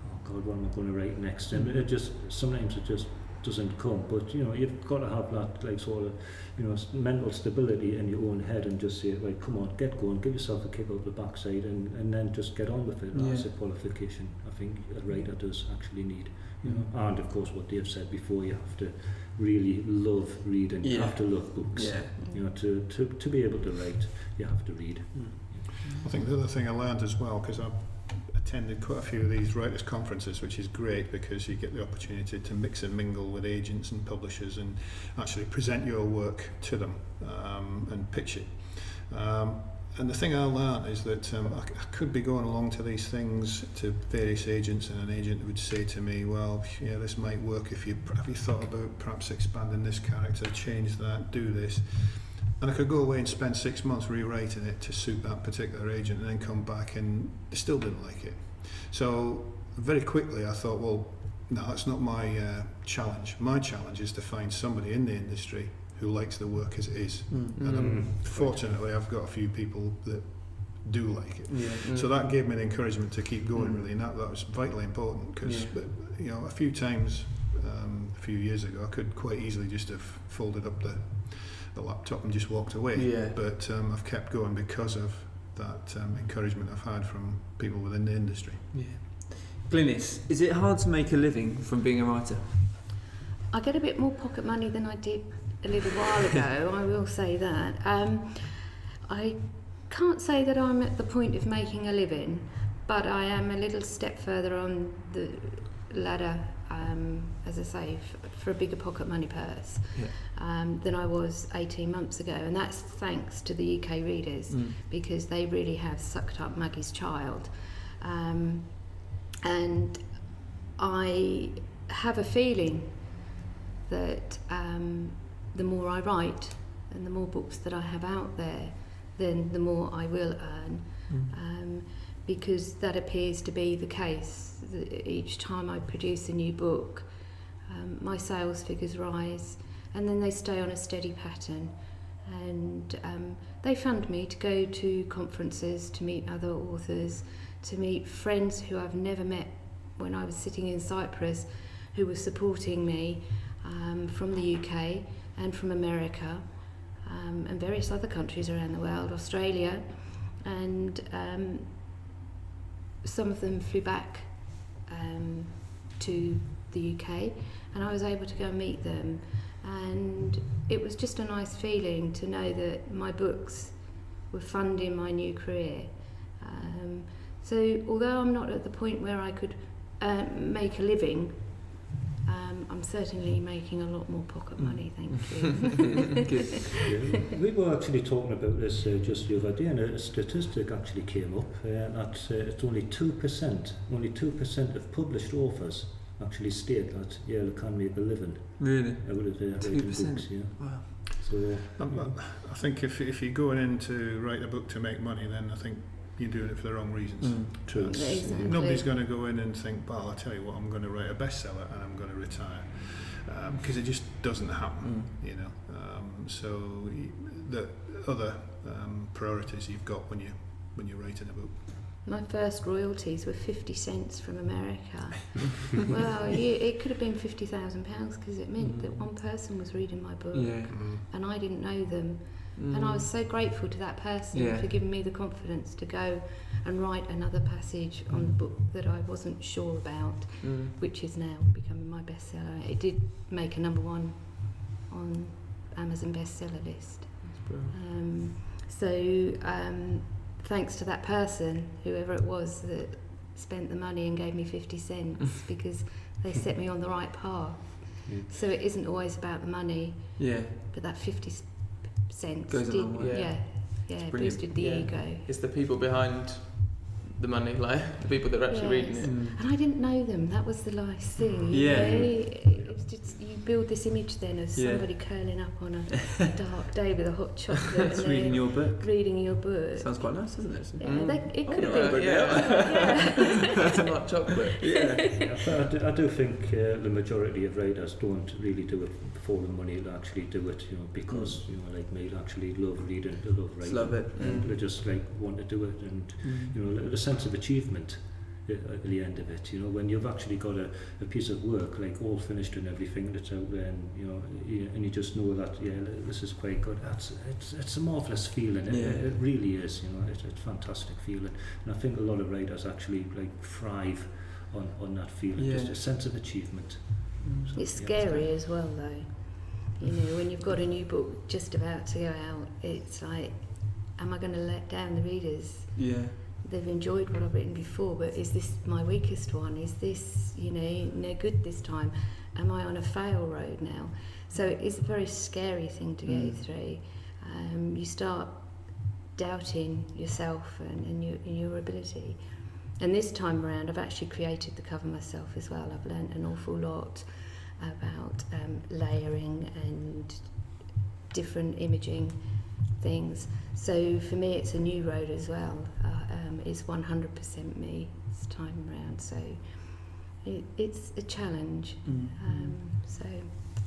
oh God, what am I going to write next? And it just sometimes it just doesn't come. But you know, you've got to have that like sort of, you know, mental stability in your own head and just say, right, come on, get going, give yourself a kick up the backside, and then just get on with it. Yeah. That's a qualification I think a writer does actually need. You know, and of course what Dave said before, you have to really love reading. You have to love books. Yeah. You know, to be able to write, you have to read. I think the other thing I learned as well, because I've attended quite a few of these writers' conferences, which is great because you get the opportunity to mix and mingle with agents and publishers and actually present your work to them and pitch it. And the thing I learned is that I could be going along to these things to various agents, and an agent would say to me, well, yeah, this might work have you thought about perhaps expanding this character, change that, do this. And I could go away and spend 6 months rewriting it to suit that particular agent, and then come back and they still didn't like it. So very quickly I thought, well, no, that's not my challenge. My challenge is to find somebody in the industry who likes the work as it is. And fortunately I've got a few people that do like it. Yeah. So that gave me the encouragement to keep going, really, and that was vitally important, because you know, a few times a few years ago I could quite easily just have folded up the laptop and just walked away. Yeah. But I've kept going because of that encouragement I've had from people within the industry. Yeah. Glynis, is it hard to make a living from being a writer? I get a bit more pocket money than I did a little while ago, I will say that. I can't say that I'm at the point of making a living, but I am a little step further on the ladder, as I say, for a bigger pocket money purse than I was 18 months ago. And that's thanks to the UK readers, because they really have sucked up Maggie's child. And I have a feeling that the more I write and the more books that I have out there, then the more I will earn, because that appears to be the case. Each time I produce a new book, my sales figures rise, and then they stay on a steady pattern, and they fund me to go to conferences, to meet other authors, to meet friends who I've never met when I was sitting in Cyprus, who were supporting me from the UK and from America, and various other countries around the world, Australia, and some of them flew back to the UK, and I was able to go and meet them, and it was just a nice feeling to know that my books were funding my new career. So although I'm not at the point where I could make a living, I'm certainly making a lot more pocket money, thank you. Yeah, we were actually talking about this just the other day, and a statistic actually came up that it's only 2% of published authors actually state that they can make a living. Really? Out of their writing 2%? books, yeah. Wow. So I think if you're going in to write a book to make money, then I think you're doing it for the wrong reasons. true. Exactly. Nobody's going to go in and think, well, I'll tell you what, I'm going to write a bestseller and I'm going to retire, because it just doesn't happen, you know. So the other priorities you've got when you're writing a book. My first royalties were 50 cents from America. Well, it could have been £50,000 because it meant that one person was reading my book, Yeah. and I didn't know them. And I was so grateful to that person for giving me the confidence to go and write another passage on the book that I wasn't sure about, which is now becoming my bestseller. It did make a #1 on Amazon bestseller list. Thanks to that person, whoever it was that spent the money and gave me 50 cents, because they set me on the right path. So it isn't always about the money, but that 50 cents Goes a long way. yeah, brilliant. boosted the ego. It's the people behind the money, like the people that are actually reading it. Mm. And I didn't know them. That was the nice thing. You Yeah. know? It was just, you build this image then of Yeah. somebody curling up on a dark day with a hot chocolate It's and reading they're your book. reading your book. Sounds quite nice, doesn't it? Yeah, Mm. it Oh, could have yeah. been. Yeah. It's not chocolate. Yeah. I do think the majority of writers don't really do it for the money. They actually do it, because like me, they actually love reading, they love writing, Love it. and they just like want to do it, and the sense of achievement at the end of it. When you've actually got a piece of work like all finished and everything that's out there, and and you just know that this is quite good. It's a marvelous feeling. It really is. It's a fantastic feeling, and I think a lot of writers actually like thrive on that feeling, just a sense of achievement. So, It's scary as well, though. When you've got a new book just about to go out, it's like, am I going to let down the readers? Yeah. They've enjoyed what I've written before, but is this my weakest one? Is this, no good this time? Am I on a fail road now? So it's a very scary thing to go through. You start doubting yourself and your ability. And this time around, I've actually created the cover myself as well. I've learnt an awful lot about layering and different imaging things. So for me, it's a new road as well. It's 100% me this time around. So it's a challenge. So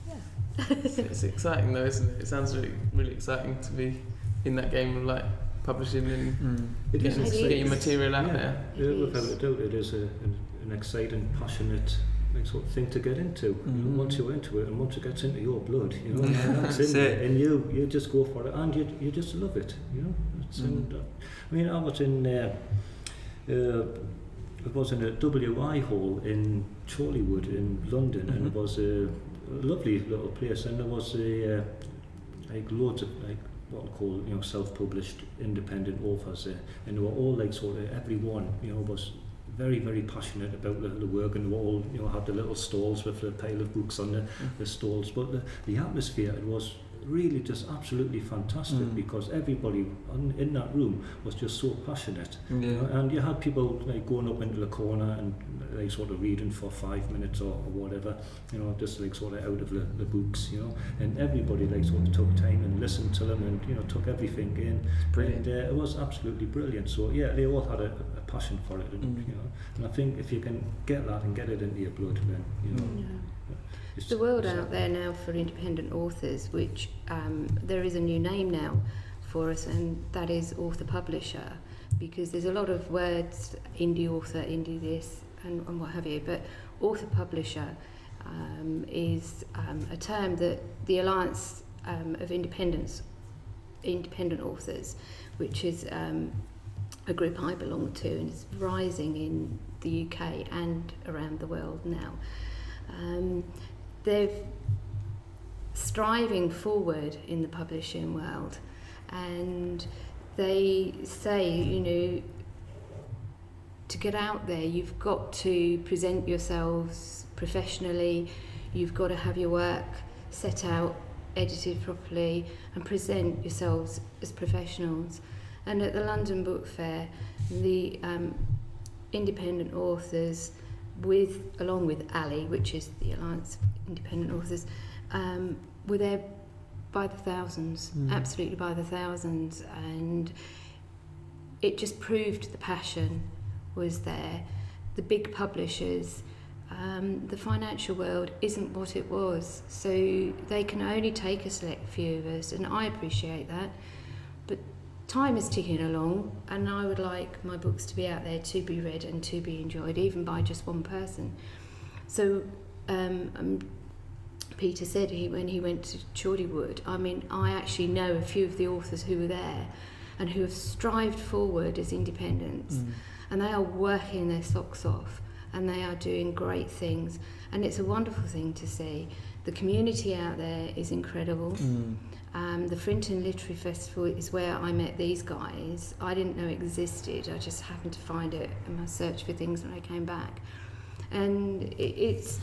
yeah. It's exciting though, isn't it? It sounds really, really exciting to be in that game of like publishing and It is. getting your material out there. Without a doubt, it is an exciting, passionate sort of thing to get into. Once you're into it, and once it gets into your blood, that's in there, and you just go for it, and you just love it. I was in it was in a WI hall in Chorleywood in London, and it was a lovely little place, and there was loads of what we call self-published independent authors there, and they were all everyone was very, very passionate about the work, and they all had the little stalls with a pile of books on the stalls, but the atmosphere, it was really just absolutely fantastic, because everybody in that room was just so passionate. And you had people going up into the corner and sort of reading for 5 minutes or whatever, just sort of out of the books, and everybody sort of took time and listened to them and took everything in. Brilliant. And it was absolutely brilliant. So they all had a passion for it, and and I think if you can get that and get it into your blood, then It's the world out there now for independent authors, which there is a new name now for us, and that is author-publisher, because there's a lot of words, indie author, indie this, and what have you, but author-publisher is a term that the Alliance of Independent Authors, which is a group I belong to, and it's rising in the UK and around the world now. They're striving forward in the publishing world, and they say, to get out there, you've got to present yourselves professionally, you've got to have your work set out, edited properly, and present yourselves as professionals. And at the London Book Fair, the independent authors, along with ALI, which is the Alliance of Independent Authors, were there by the thousands, absolutely by the thousands, and it just proved the passion was there. The big publishers, the financial world isn't what it was, so they can only take a select few of us, and I appreciate that, but time is ticking along, and I would like my books to be out there to be read and to be enjoyed, even by just one person. So Peter said when he went to Chorleywood, I actually know a few of the authors who were there and who have strived forward as independents, and they are working their socks off, and they are doing great things, and it's a wonderful thing to see. The community out there is incredible. The Frinton Literary Festival is where I met these guys. I didn't know it existed. I just happened to find it in my search for things when I came back. And it's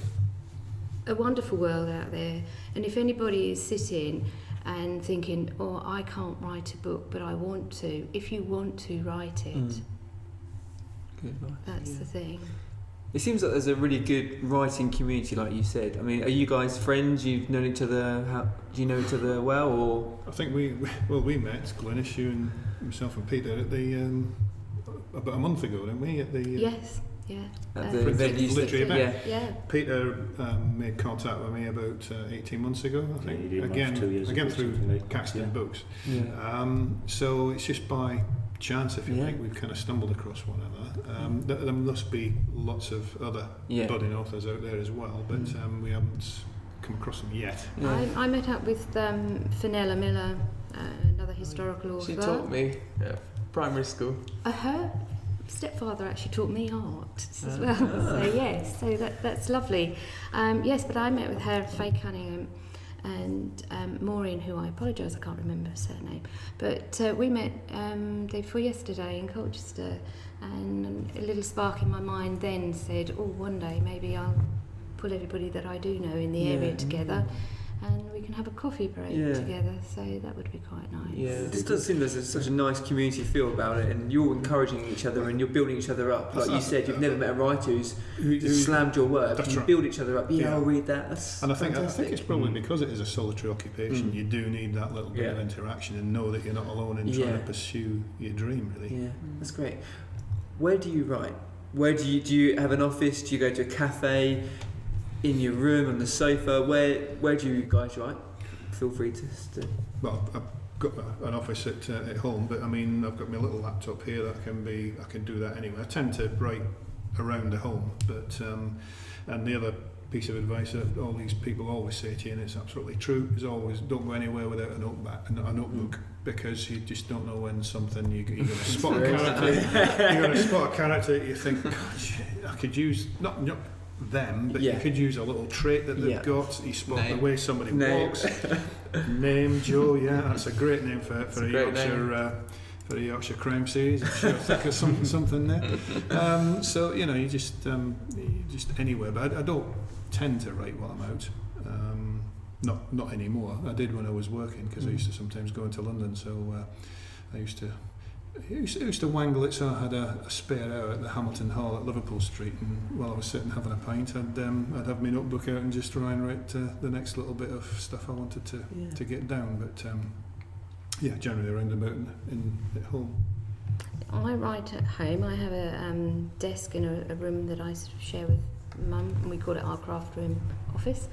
a wonderful world out there. And if anybody is sitting and thinking, I can't write a book, but I want to, if you want to, write it. Good advice. That's the thing. It seems like there's a really good writing community, like you said. I mean, are you guys friends? You've known each other. Do you know each other well, or? I think we met, Glynis, you and myself and Peter at the about a month ago, didn't we? At the Yes. Yeah. At the event you said, literary event. Yeah. Peter made contact with me about 18 months ago, I think. Yeah, again 2 years ago, through something like that, Caxton yeah. Books. Yeah. So it's just by chance, if you Yeah. like, we've kind of stumbled across one another. There must be lots of other budding authors out there as well, but we haven't come across them yet. Yeah. I met up with Fenella Miller, another historical author. She taught me at primary school. Her stepfather actually taught me art as well. So yes, so that's lovely. Yes, but I met with her, Faye Cunningham, and Maureen, who I apologise, I can't remember her surname. But we met day before yesterday in Colchester, and a little spark in my mind then said, oh, one day maybe I'll pull everybody that I do know in the area together, and we can have a coffee break together. So that would be quite nice. Yeah. This does seem there's such a nice community feel about it, and you're encouraging each other and you're building each other up. Like you said, you've never met a writer who's slammed your work. That's You right. build each other up. Yeah, Yeah. I'll read that. That's And I think fantastic. it's probably because it is a solitary occupation, you do need that little bit of interaction and know that you're not alone in trying to pursue your dream, really. Yeah, that's great. Where do you write? Where do you have an office? Do you go to a cafe? In your room, on the sofa? Where do you guys write? Feel free to. Well, I've got an office at home, but I mean, I've got my little laptop here that I can do that anyway. I tend to write around the home, but and the other piece of advice that all these people always say to you, and it's absolutely true, is always don't go anywhere without a notebook, because you just don't know when something you're going to spot a character. You're going to spot a character that you think, God, shit, I could use not them, but you could use a little trait that they've got. You spot the way somebody walks. Name Joe, that's a great name for a Yorkshire. For a Yorkshire crime series, I'm sure I'll think of something there. So you just anywhere, but I don't tend to write while I'm out. Not anymore. I did when I was working, because I used to sometimes go into London. So I used to wangle it. So I had a spare hour at the Hamilton Hall at Liverpool Street, and while I was sitting having a pint, I'd have my notebook out and just try and write the next little bit of stuff I wanted to get down. But generally around about in at home. I write at home. I have a desk in a room that I sort of share with Mum, and we call it our craft room office.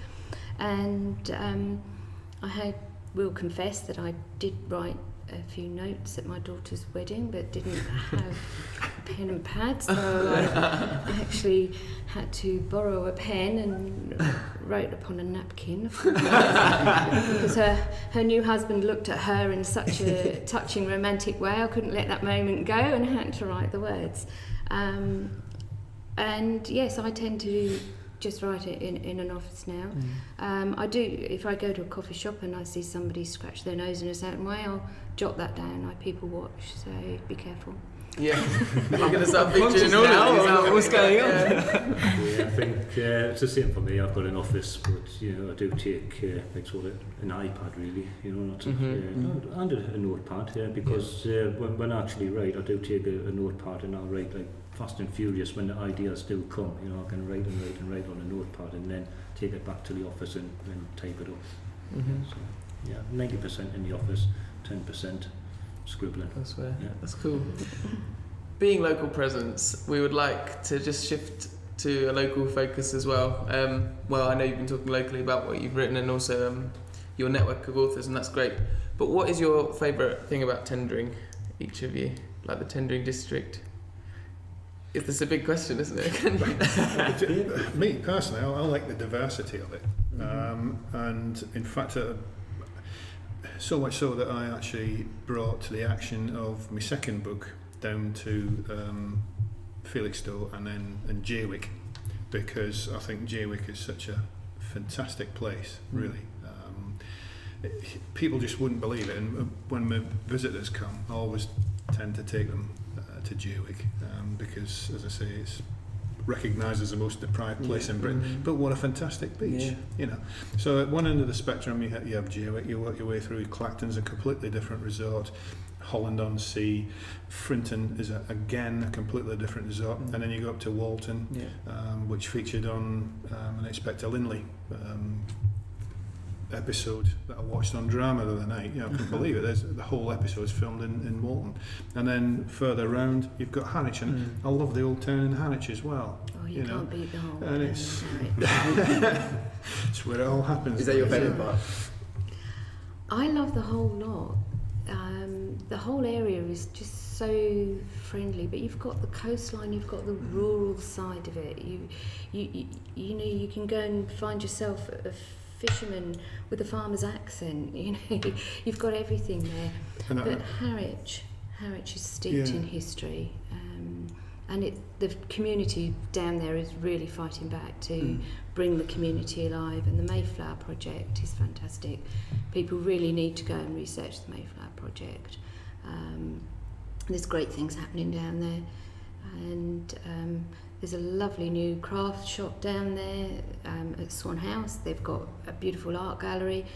And I will confess that I did write a few notes at my daughter's wedding, but didn't have pen and pad, so I actually had to borrow a pen and wrote upon a napkin because her new husband looked at her in such a touching, romantic way. I couldn't let that moment go and had to write the words. And yes, I tend to just write it in an office now. I do, if I go to a coffee shop and I see somebody scratch their nose in a certain way, I'll jot that down. I people watch, so be careful. Yeah, I'm going to start picturing all of these. What's going on? Yeah, I think it's the same for me. I've got an office, but I do take an iPad really, not and a notepad, because when I actually write, I do take a notepad and I'll write like fast and furious when the ideas do come. I can write on a notepad and then take it back to the office and then type it up. So 90% in the office, 10% scribbling. That's fair. Yeah, that's cool. Being local presence, we would like to just shift to a local focus as well. I know you've been talking locally about what you've written and also your network of authors, and that's great. But what is your favourite thing about tendering, each of you? Like the tendering district? This a big question, isn't it? Me personally, I like the diversity of it, and in fact, so much so that I actually brought the action of my second book down to Felixstowe and Jaywick, because I think Jaywick is such a fantastic place, really. People just wouldn't believe it, and when my visitors come, I always tend to take them to Jaywick, because, as I say, it's recognised as the most deprived place in Britain. But what a fantastic beach, you know. So at one end of the spectrum, you have Jewett, you work your way through. Clacton's a completely different resort. Holland-on-Sea, Frinton is again a completely different resort, and then you go up to Walton, which featured on an Inspector Linley episode that I watched on Drama the other night. You know, I couldn't believe it. The whole episode is filmed in Walton, and then further round you've got Harwich, and I love the old town in Harwich as well. Oh, you can't beat the whole. And it's it's where it all happens. Is that your favourite part? I love the whole lot. The whole area is just so friendly, but you've got the coastline, you've got the rural side of it. You know, you can go and find yourself a fisherman with a farmer's accent. You know, you've got everything there. But Harwich is steeped in history, and the community down there is really fighting back to bring the community alive. And the Mayflower Project is fantastic. People really need to go and research the Mayflower Project. There's great things happening down there, and there's a lovely new craft shop down there at Swan House. They've got a beautiful art gallery,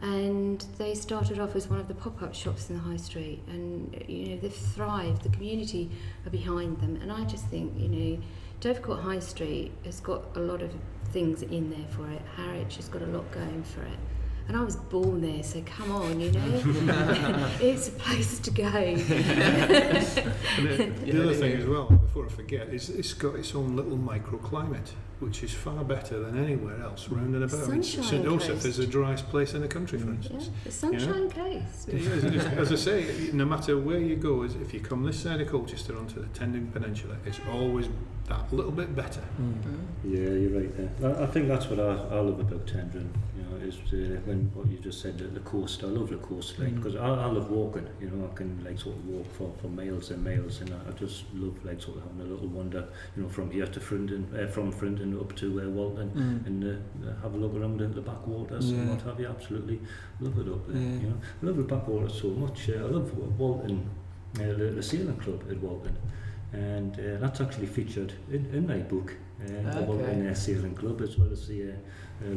and they started off as one of the pop-up shops in the high street, and you know, they've thrived. The community are behind them, and I just think, you know, Dovercourt High Street has got a lot of things in there for it. Harwich has got a lot going for it. And I was born there, so come on, you know. It's a place to go. And the other thing as well, before I forget, is it's got its own little microclimate, which is far better than anywhere else round and about. Sunshine St Joseph Coast. is the driest place in the country, for instance. Yeah, the Sunshine Coast. As I say, no matter where you go, if you come this side of Colchester onto the Tendon Peninsula, it's always that little bit better. Yeah, you're right there. I think that's what I love about Tendron, you know, is when what you just said, the coast. I love the coastline because I love walking, you know. I can like sort of walk for miles and miles, and I just love like sort of having a little wander, you know, from here to Frinton, from Frinton up to Walton, and have a look around the backwaters and what have you. Absolutely love it up there, you know. I love the backwaters so much. I love Walton, the sailing club at Walton. And that's actually featured in my book, the Walton Sailing Club, as well as the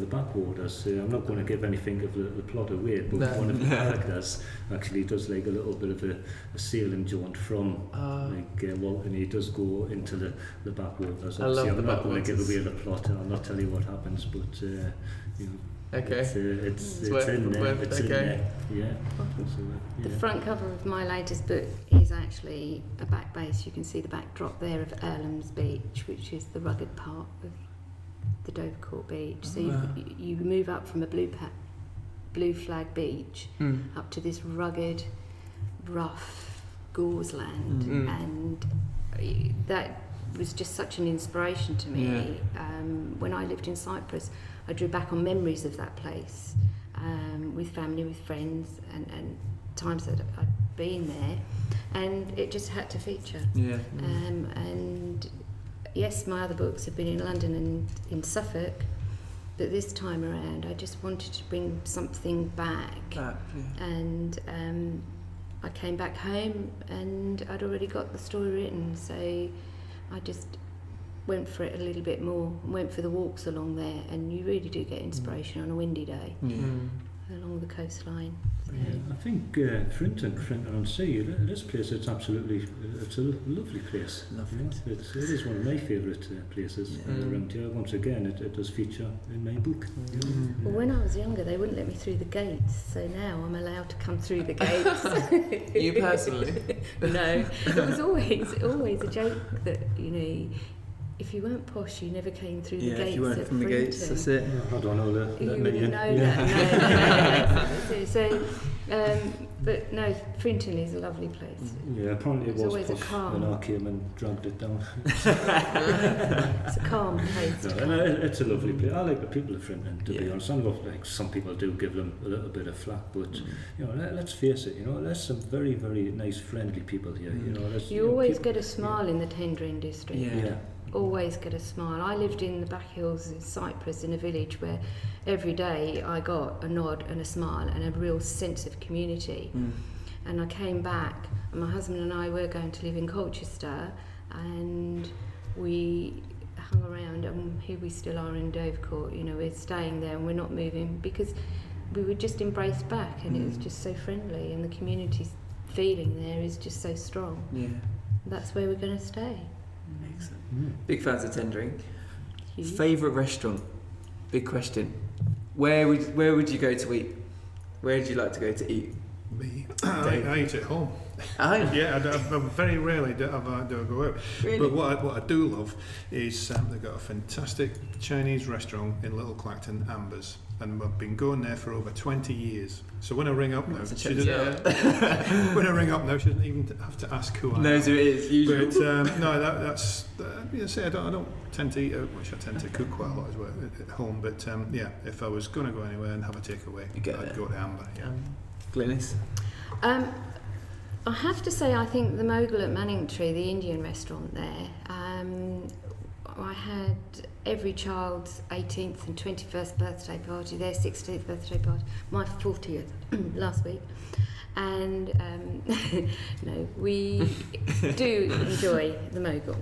backwaters. I'm not going to give anything of the plot away, but one of the characters actually does like a little bit of a sailing jaunt from Walton. He does go into the backwaters. Obviously, I'm not going to give away the plot, and I'll not tell you what happens, but you know. Okay. It's in there. It's in there. Yeah. The front cover of my latest book is actually a back base. You can see the backdrop there of Earlham's Beach, which is the rugged part of the Dovercourt Beach. So you move up from a blue flag beach up to this rugged, rough gauze land, and that was just such an inspiration to me. When I lived in Cyprus, I drew back on memories of that place, with family, with friends, and times that I'd been there, and it just had to feature. And yes, my other books have been in London and in Suffolk, but this time around I just wanted to bring something back. And I came back home and I'd already got the story written, so I just went for it a little bit more, went for the walks along there, and you really do get inspiration on a windy day along the coastline. So. Yeah, I think Frinton on Sea, this place, it's a lovely place. It is one of my favourite places around here. Once again, it does feature in my book. Well, when I was younger, they wouldn't let me through the gates, so now I'm allowed to come through the gates. You personally? No, it was always a joke that, you know, if you weren't posh, you never came through the gates. If you weren't from the gates, that's it. I don't know that. You wouldn't know that. No. So, but no, Frinton is a lovely place. Yeah, apparently it was always posh a calm. when I came and dragged it down. It's a calm place. It's a lovely place. I like the people of Frinton, to be honest. I know, like, some people do give them a little bit of flack, but you know, let's face it. You know, there's some very, very nice, friendly people here. You know, you always get a smile in the tendering district. Yeah. Always get a smile. I lived in the back hills in Cyprus in a village where every day I got a nod and a smile and a real sense of community. And I came back, and my husband and I were going to live in Colchester, and we hung around, and here we still are in Dovercourt. You know, we're staying there and we're not moving because we were just embraced back, and it was just so friendly, and the community's feeling there is just so strong. Yeah. That's where we're going to stay. Excellent. Big fans of tendering. Huge. Favourite restaurant? Big question. Where would you go to eat? Where would you like to go to eat? Me, I eat at home. Yeah, I very rarely do I go out. Really? But what I do love is they've got a fantastic Chinese restaurant in Little Clacton, Amber's, and I've been going there for over 20 years. So when I ring up now, she doesn't even have to ask who I am. Knows who it is, usually. But no, that's I don't tend to eat out much. I tend to cook quite a lot as well at home. But yeah, if I was going to go anywhere and have a takeaway, I'd go to Amber. Yeah. Glynis? I have to say, I think the Mogul at Manningtree, the Indian restaurant there, I had every child's 18th and 21st birthday party, their 16th birthday party, my 40th last week. And no, we do enjoy the Mogul.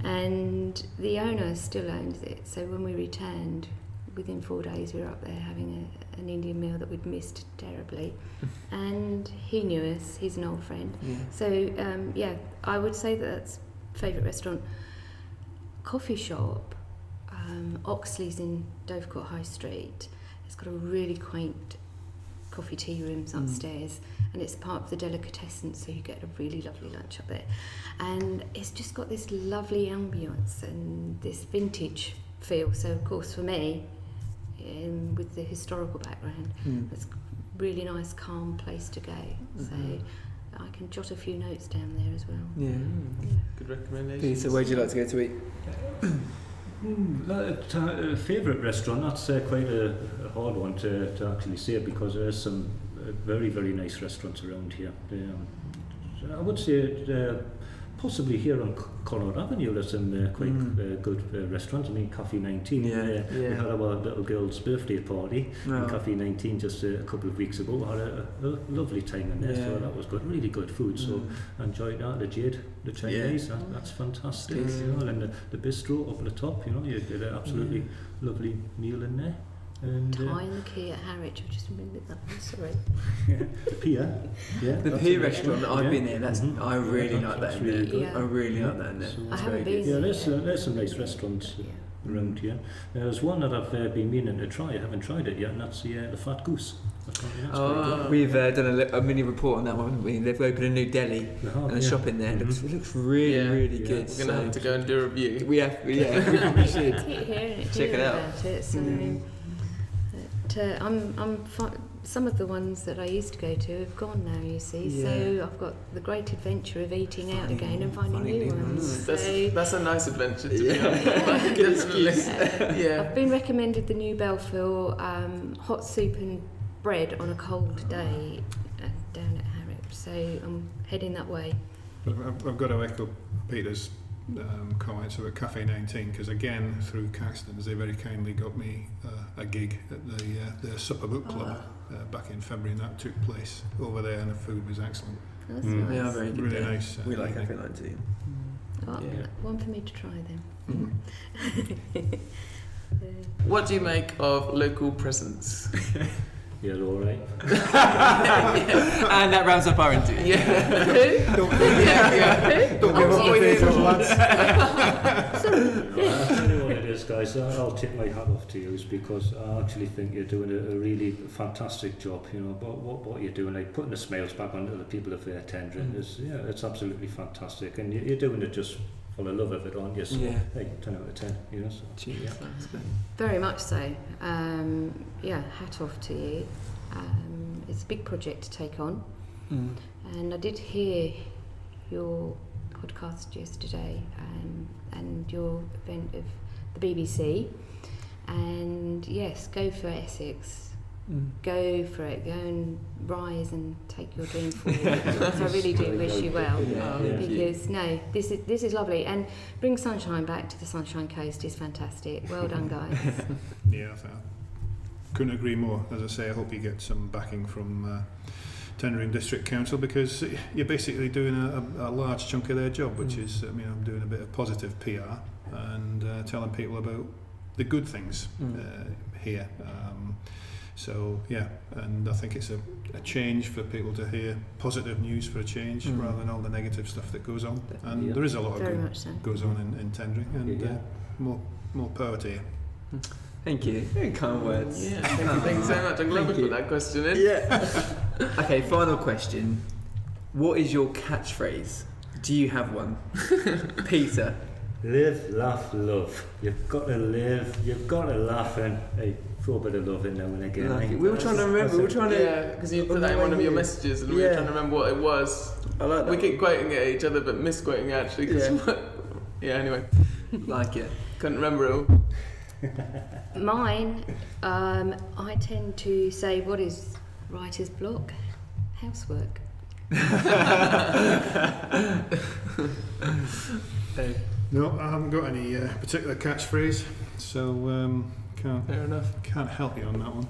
And the owner still owns it, so when we returned, within 4 days we were up there having an Indian meal that we'd missed terribly. And he knew us, he's an old friend. Yeah. So yeah, I would say that's favourite restaurant. Coffee shop, Oxley's in Dovercourt High Street. It's got a really quaint coffee tea rooms upstairs, and it's part of the delicatessen, so you get a really lovely lunch up there. And it's just got this lovely ambience and this vintage feel. So of course for me, with the historical background, it's a really nice calm place to go. So I can jot a few notes down there as well. Yeah. Good recommendation. Peter, where would you like to go to eat? Favourite restaurant, that's quite a hard one to actually say, because there's some very, very nice restaurants around here. I would say possibly here on Connaught Avenue there's some quite good restaurants. I mean, Cafe 19. We had our little girl's birthday party in Cafe 19 just a couple of weeks ago. We had a lovely time in there, so that was good, really good food. So I enjoyed that. The Jade, the Chinese, that's fantastic. You know, and the bistro up at the top, you know, you get an absolutely lovely meal in there. And, Thai in the Key at Harwich, I've just remembered that one, sorry. The Pier. Yeah, The Pier restaurant that I've been in, I really like that in there. really good. Yeah. I really like that in there. So I It's haven't very been good. Yeah, there's some nice restaurants around here. There's one that I've been meaning to try. I haven't tried it yet, and that's the Fat Goose. Apparently that's quite good. We've done a mini report on that one, haven't we? They've opened a new deli and a shop in there. It looks really, really good. We're gonna have to go and do a review. We have, we should. Keep hearing Check it out. about it. So, some of the ones that I used to go to have gone now, you see. Yeah. So I've got the great adventure of eating out again and finding new ones. So, That's a nice adventure to be on. Definitely. Yeah. I've been recommended the new Belfield hot soup and bread on a cold day down at Harwich. So I'm heading that way. But I've got to echo Peter's comments about Cafe 19, because again through Caxton's they very kindly got me a gig at the Supper Book Club back in February, and that took place over there, and the food was excellent. That's nice. They are very good. Really there. nice. We like evening. Cafe 19. Oh, Yeah. one for me to try then. What do you make of local presence? Yeah, all right. And that rounds up our interview. Yeah. Don't give up the faith, lads. I'll tell you what it is, guys. I'll take my hat off to you, because I actually think you're doing a really fantastic job. You know, about what you're doing, like putting the smiles back onto the people if they're tendering. It's absolutely fantastic, and you're doing it just for the love of it, aren't you? So, hey, 10 out of 10. You know. So, Cheers. That's good. Very much so. Yeah, hat off to you. It's a big project to take on. And I did hear your podcast yesterday and your event of the BBC. And yes, go for Essex. Go for it. Go and rise and take your dream forward. So I really do wish you well, because no, this is lovely, and bring sunshine back to the Sunshine Coast is fantastic. Well done, guys. Yeah, I couldn't agree more. As I say, I hope you get some backing from Tendring District Council, because you're basically doing a large chunk of their job, which is, I'm doing a bit of positive PR and telling people about the good things here. So yeah, and I think it's a change for people to hear positive news for a change rather than all the negative stuff that goes on. And there is a lot of Very good much so. goes on in tendering, and more power to you. Thank you. Very kind words. Yeah, thank you so much. I'm glad we put that question in. Yeah. Okay, final question. What is your catchphrase? Do you have one? Peter. Live, laugh, love. You've got to live, you've got to laugh, and hey, throw a bit of love in now and again. Like we were trying to remember. We were trying to. Yeah, because you put that in one of your messages, and we were trying to remember what it was. I like that. We keep quoting it at each other, but misquoting it actually. Anyway. Like it. Couldn't remember it all. Mine, I tend to say, what is writer's block? Housework. No, I haven't got any particular catchphrase, so Fair enough. can't help you on that one.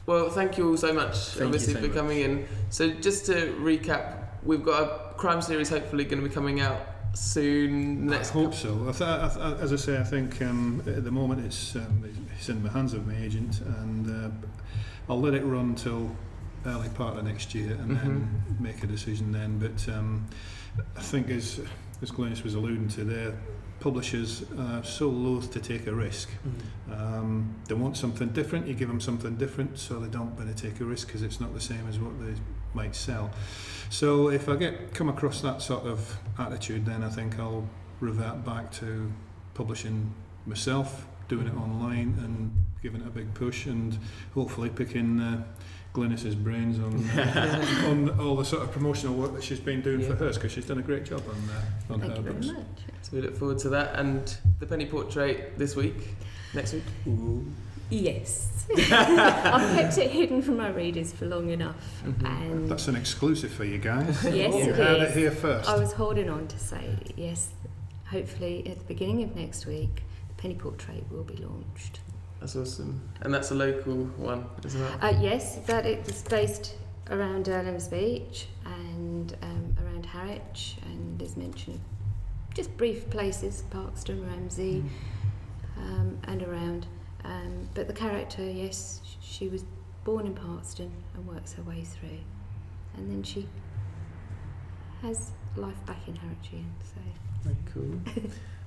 Well, thank you all so much, Thank obviously, you so for coming in. So just to recap, we've got a crime series hopefully going to be coming out soon. I hope so. As I say, I think at the moment it's in the hands of my agent, and I'll let it run till early part of next year and then make a decision then. But I think as Glynis was alluding to there, publishers are so loath to take a risk. They want something different, you give them something different, so they don't better take a risk because it's not the same as what they might sell. So if I come across that sort of attitude, then I think I'll revert back to publishing myself, doing it online and giving it a big push, and hopefully picking Glynis's brains on all the sort of promotional work that she's been doing for hers, because she's done a great job on Thank her you very books. much. So we look forward to that. And the Penny Portrait this week, next week. Yes. I've kept it hidden from my readers for long enough. And That's an exclusive for you guys. yes, You it heard is. it here first. I was holding on to say yes. Hopefully, at the beginning of next week, the Penny Portrait will be launched. That's awesome. And that's a local one as well. Yes, that is based around Durham's Beach and around Harwich, and there's mention of just brief places, Parkston, Ramsey, and around. But the character, yes, she was born in Parkston and works her way through, and then she has life back in Harwich again. So. Very cool.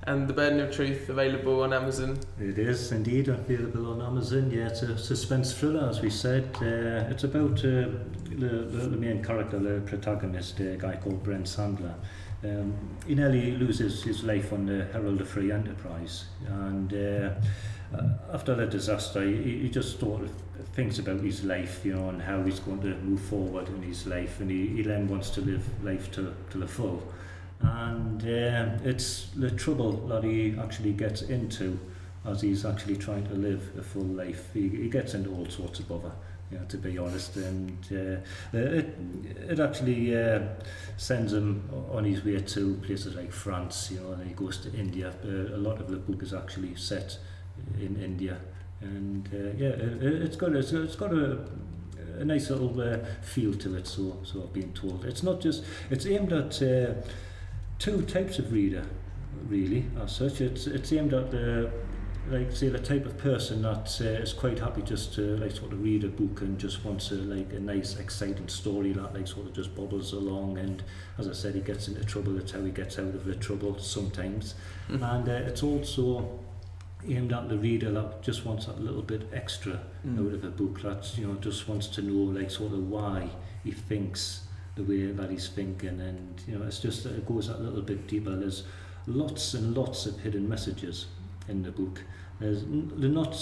And The Burden of Truth available on Amazon. It is indeed available on Amazon. Yeah, it's a suspense thriller, as we said. It's about the main character, the protagonist, a guy called Brent Sandler. He nearly loses his life on the Herald of Free Enterprise, and after the disaster, he just sort of thinks about his life, you know, and how he's going to move forward in his life, and he then wants to live life to the full. And it's the trouble that he actually gets into as he's actually trying to live a full life. He gets into all sorts of bother, you know, to be honest, and it actually sends him on his way to places like France, you know, and he goes to India. A lot of the book is actually set in India, and it's got a nice little feel to it. So I've been told it's not just, it's aimed at two types of reader, really, as such. It's aimed at like, say, the type of person that is quite happy just to like sort of read a book and just wants a nice exciting story that like sort of just bobbles along, and as I said, he gets into trouble. That's how he gets out of the trouble sometimes. And it's also aimed at the reader that just wants that little bit extra out of a book, that, you know, just wants to know like sort of why he thinks the way that he's thinking, and, you know, it's just that it goes that little bit deeper. There's lots and lots of hidden messages in the book. They're not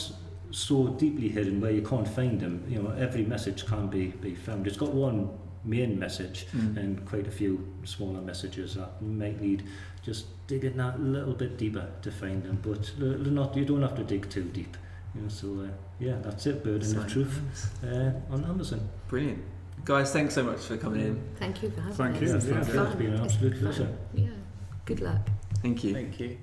so deeply hidden where you can't find them. You know, every message can be found. It's got one main message and quite a few smaller messages that might need just digging that little bit deeper to find them, but they're not, you don't have to dig too deep, you know. So yeah, that's it. Burden of Truth on Amazon. Brilliant. Guys, thanks so much for coming in. Thank you for having Thank us. you. It's been Yeah, fun. it's been an It's absolute been fun. pleasure. Yeah. Good luck. Thank you. Thank you.